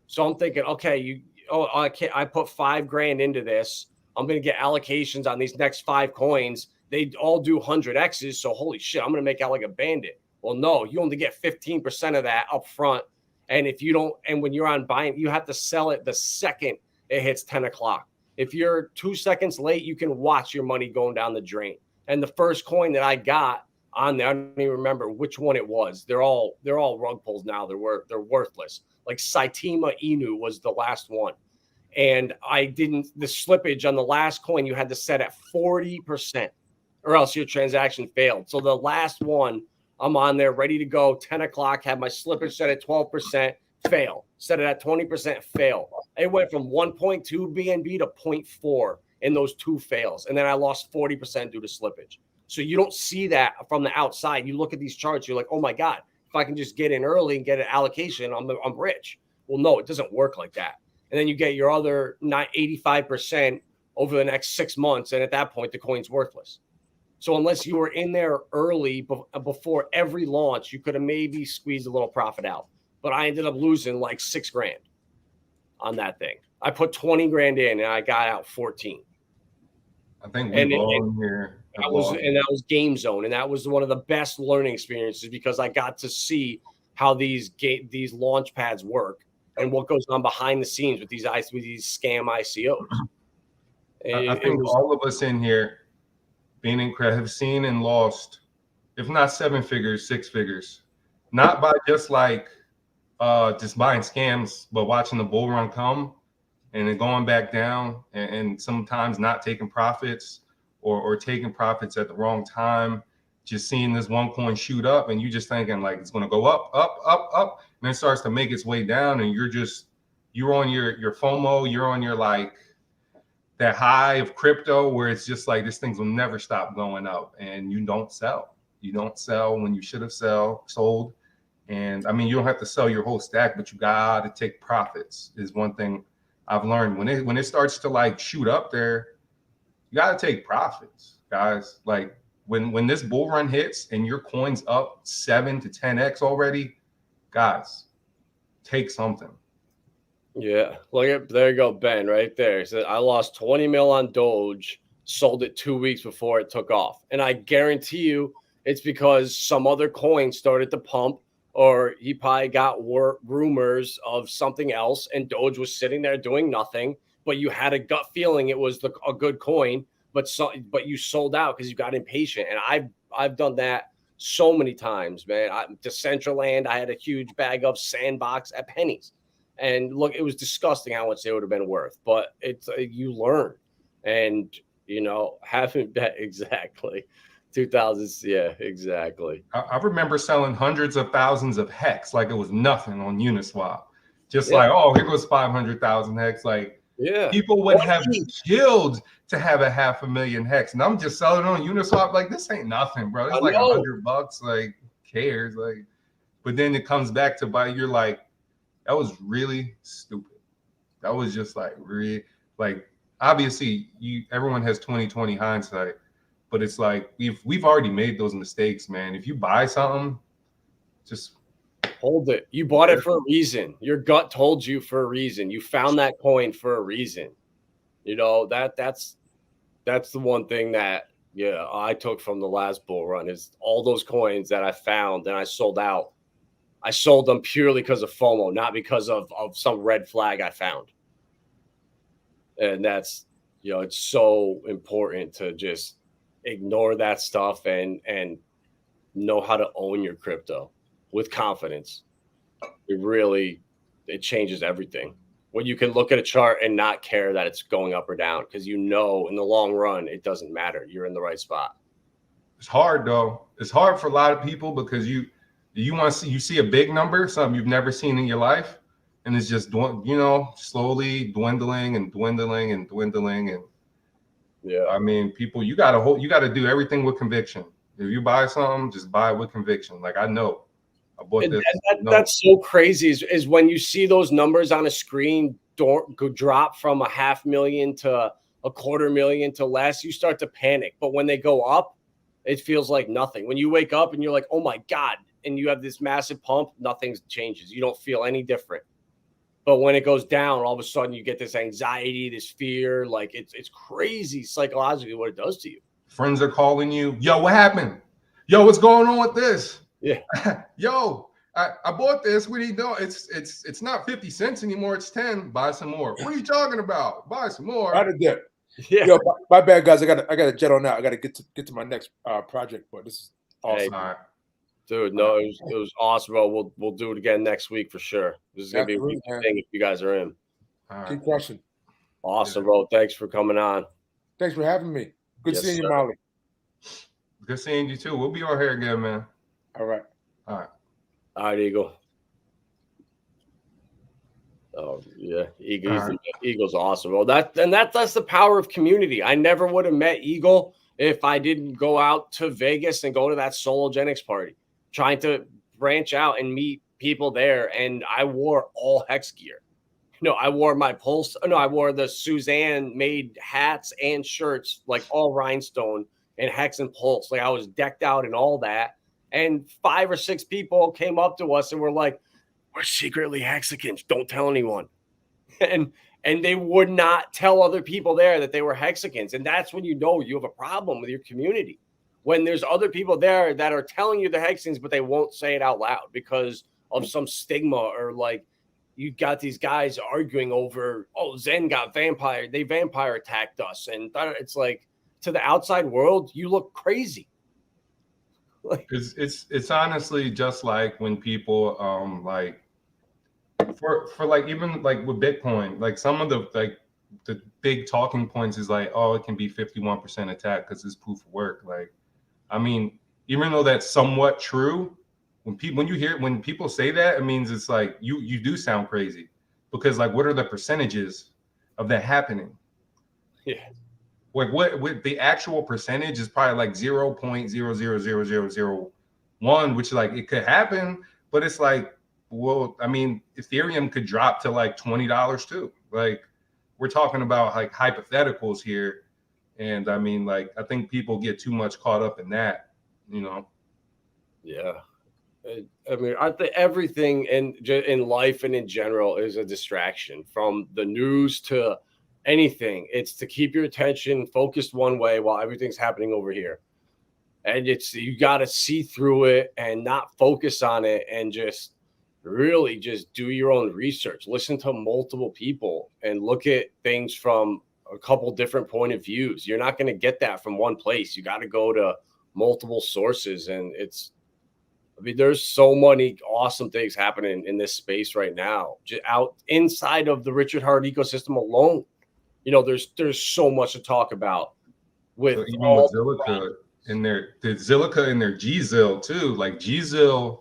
So I'm thinking, okay, I put $5,000 into this. I'm going to get allocations on these next 5 coins. They all do 100Xs. So holy shit, I'm going to make out like a bandit. Well, no, you only get 15% of that up front. And if you don't, and when you're on buying, you have to sell it the second it hits 10 o'clock. If you're 2 seconds late, you can watch your money going down the drain. And the first coin that I got on there, I don't even remember which one it was. They're all rug pulls now. They're worthless. Like Saitama Inu was the last one. And the slippage on the last coin, you had to set at 40% or else your transaction failed. So the last one, I'm on there ready to go. 10 o'clock, had my slippage set at 12%, fail. Set it at 20%, fail. It went from 1.2 BNB to 0.4 in those 2 fails. And then I lost 40% due to slippage. So you don't see that from the outside. You look at these charts, you're like, oh my God, if I can just get in early and get an allocation, I'm rich. Well, no, it doesn't work like that. And then you get your other 85% over the next 6 months. And at that point, the coin's worthless. So unless you were in there early before every launch, you could have maybe squeezed a little profit out. But I ended up losing like $6,000 on that thing. I put 20 grand in and I got out 14. I think we've all here. That was Game Zone, and that was one of the best learning experiences because I got to see how these launch pads work and what goes on behind the scenes with these scam ICOs. I think all of us in here have seen and lost, if not 7 figures, 6 figures, not by just like just buying scams, but watching the bull run come and then going back down and sometimes not taking profits or taking profits at the wrong time, just seeing this one coin shoot up and you just thinking like it's going to go up, and then it starts to make its way down and you're on your FOMO, you're on your like that high of crypto where it's just like this thing will never stop going up and you don't sell. You don't sell when you should have sold. And I mean, you don't have to sell your whole stack, but you got to take profits is one thing I've learned. When it starts to like shoot up there, you got to take profits, guys. Like when this bull run hits and your coin's up 7 to 10x already, guys, take something. Yeah, there you go, Ben, right there. He said, I lost 20 mil on Doge, sold it 2 weeks before it took off. And I guarantee you it's because some other coin started to pump or he probably got rumors of something else and Doge was sitting there doing nothing, but you had a gut feeling it was a good coin, but you sold out because you got impatient. And I've done that so many times, man. Decentraland, I had a huge bag of Sandbox at pennies. And look, it was disgusting how much they would have been worth, but you learn, and haven't bet exactly 2000s. Yeah, exactly. I remember selling hundreds of thousands of hex like it was nothing on Uniswap, just like, oh, here goes 500,000 hex. Like, people would have killed to have 500,000 hex, and I'm just selling it on Uniswap like this ain't nothing, bro. It's like $100. Like, cares? Like, but then it comes back to buy. You're like, that was really stupid. That was just like really like obviously everyone has 20/20 hindsight, But it's like we've already made those mistakes, man. If you buy something, just hold it. You bought it for a reason. Your gut told you for a reason. You found that coin for a reason. You know, that's the one thing that I took from the last bull run is all those coins that I found and I sold out. I sold them purely because of FOMO, not because of some red flag I found. And that's, it's so important to just ignore that stuff and know how to own your crypto with confidence. It changes everything. When you can look at a chart and not care that it's going up or down, because in the long run, it doesn't matter. You're in the right spot. It's hard though. It's hard for a lot of people because you see a big number, something you've never seen in your life, and it's just slowly dwindling and dwindling and dwindling. And I mean, people, you gotta do everything with conviction. If you buy something, just buy it with conviction. Like I know. I bought this. That's so crazy is when you see those numbers on a screen go drop from 500,000 to 250,000 to less, you start to panic. But when they go up, it feels like nothing. When you wake up and you're like, oh my God, and you have this massive pump, nothing changes. You don't feel any different. But when it goes down, all of a sudden you get this anxiety, this fear. Like it's crazy psychologically what it does to you. Friends are calling you. Yo, what happened? Yo, what's going on with this? Yeah. Yo, I bought this. What do you know? It's not 50 cents anymore. It's 10. Buy some more. What are you talking about? Buy some more. Right there. Yeah. Yo, my bad, guys. I got to jet on out. I got to get to my next project. But this is awesome. Hey, dude, no, it was awesome, bro. We'll do it again next week for sure. This is gonna be a week thing if you guys are in. Keep crushing. Awesome, bro. Thanks for coming on. Thanks for having me. Good seeing you, Molly. Good seeing you too. We'll be over here again, man. All right. All right, Eagle. Oh yeah, Eagle's awesome. Well, that's the power of community. I never would have met Eagle if I didn't go out to Vegas and go to that Sologenics party, trying to branch out and meet people there. And I wore all Hex gear. I wore my Pulse. No, I wore the Suzanne made hats and shirts, like all rhinestone and Hex and Pulse. Like I was decked out and all that. And 5 or 6 people came up to us and were like, we're secretly Hexicans. Don't tell anyone. And they would not tell other people there that they were Hexicans. And that's when you know you have a problem with your community. When there's other people there that are telling you they're Hexicans, but they won't say it out loud because of some stigma, or like you got these guys arguing over, oh, Zen got vampire. They vampire attacked us. And it's like, to the outside world, you look crazy. It's honestly just like when people like for like even like with Bitcoin, like some of the big talking points is like, oh, it can be 51% attack because it's proof of work. Like, I mean, even though that's somewhat true, when people say that, it means it's like you do sound crazy, because like what are the percentages of that happening? Yeah. Like what the actual percentage is probably like 0.00001, which like it could happen, but it's like, well, I mean, Ethereum could drop to like $20 too. Like we're talking about like hypotheticals here. And I mean, like, I think people get too much caught up in that, Yeah. I mean, I think everything in life and in general is a distraction, from the news to anything. It's to keep your attention focused one way while everything's happening over here. And you got to see through it and not focus on it, and just really just do your own research. Listen to multiple people and look at things from a couple different point of views. You're not going to get that from one place. You got to go to multiple sources. And there's so many awesome things happening in this space right now, just out inside of the Richard Heart ecosystem alone. There's so much to talk about with Zilliqa and their GZIL too. Like GZIL,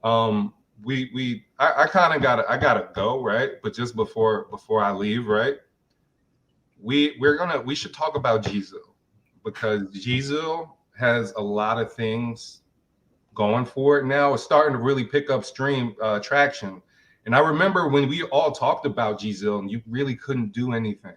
I kind of gotta go, right? But just before I leave, right? We should talk about GZIL, because GZIL has a lot of things going for it now. It's starting to really pick up traction. And I remember when we all talked about GZIL and you really couldn't do anything.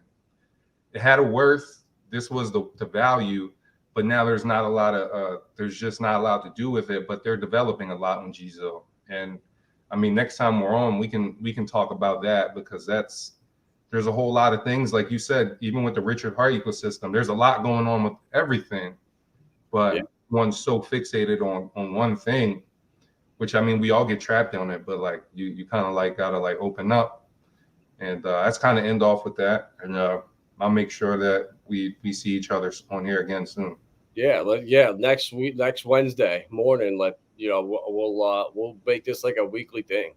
It had a worth. This was the value. but now there's not a lot of there's just not a lot to do with it, but they're developing a lot on Gzo. And I mean, next time we're on, we can talk about that, because there's a whole lot of things, like you said, even with the Richard Hart ecosystem, there's a lot going on with everything, but one's so fixated on one thing, which, I mean, we all get trapped on it, but like you kind of like gotta like open up, and that's kind of end off with that. And I'll make sure that we see each other on here again soon. Yeah, next Wednesday morning. We'll make this like a weekly thing.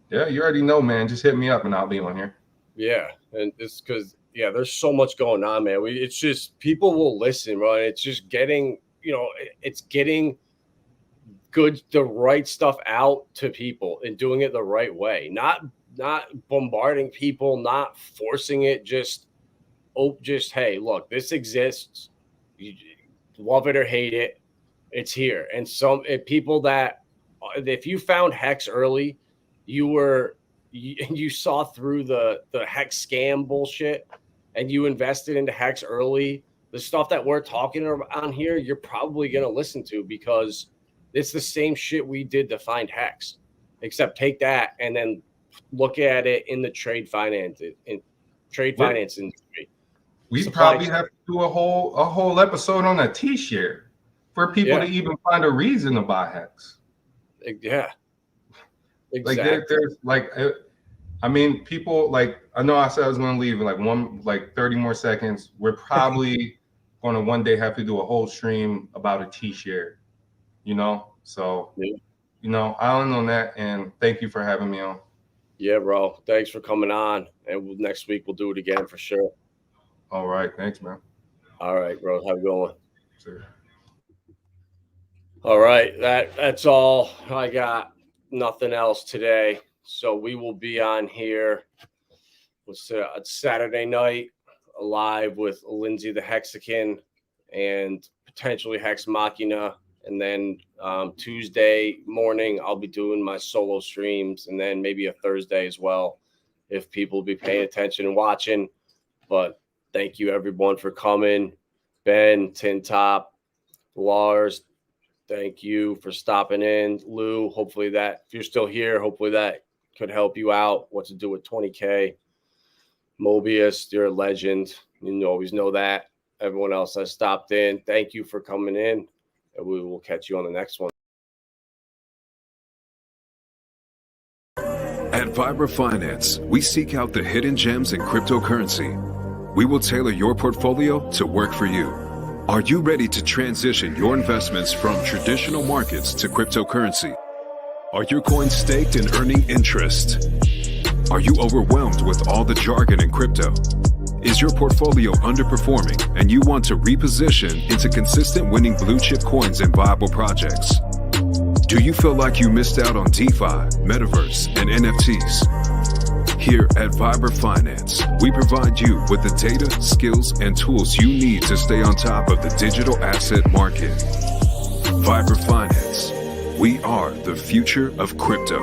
Yeah, you already know, man. Just hit me up and I'll be on here. Yeah, and it's because there's so much going on, man. It's just people will listen, right? It's just getting it's getting the right stuff out to people and doing it the right way, not bombarding people, not forcing it. Just hey, look, this exists. You love it or hate it, it's here. And people that, if you found Hex early, you saw through the Hex scam bullshit and you invested into Hex early, the stuff that we're talking about on here, you're probably going to listen to, because it's the same shit we did to find Hex, except take that and then look at it in the trade finance industry. We probably have to do a whole episode on a T-share for people to even find a reason to buy Hex. Yeah, exactly. Like there's like, I mean, people, like, I know I said I was going to leave in like 30 more seconds. We're probably going to one day have to do a whole stream about a T-share, So, I don't know that, and thank you for having me on. Yeah, bro. Thanks for coming on, and next week we'll do it again for sure. All right. Thanks, man. All right, bro. Have a good one. Sure. All right. That's all I got. Nothing else today. So we will be on here. It's Saturday night, live with Lindsay the Hexican and potentially Hex Machina. And then Tuesday morning, I'll be doing my solo streams, and then maybe a Thursday as well, if people be paying attention and watching. But thank you, everyone, for coming. Ben, Tin Top, Lars, thank you for stopping in. Lou, hopefully that, if you're still here, hopefully that could help you out what to do with 20K. Mobius, you're a legend. You always know that. Everyone else that stopped in, thank you for coming in, and we will catch you on the next one. At Vibra Finance, we seek out the hidden gems in cryptocurrency. We will tailor your portfolio to work for you. Are you ready to transition your investments from traditional markets to cryptocurrency? Are your coins staked and earning interest? Are you overwhelmed with all the jargon in crypto? Is your portfolio underperforming and you want to reposition into consistent winning blue chip coins and viable projects? Do you feel like you missed out on DeFi, Metaverse, and NFTs? Here at Vibra Finance, we provide you with the data, skills, and tools you need to stay on top of the digital asset market. Vibra Finance, we are the future of crypto.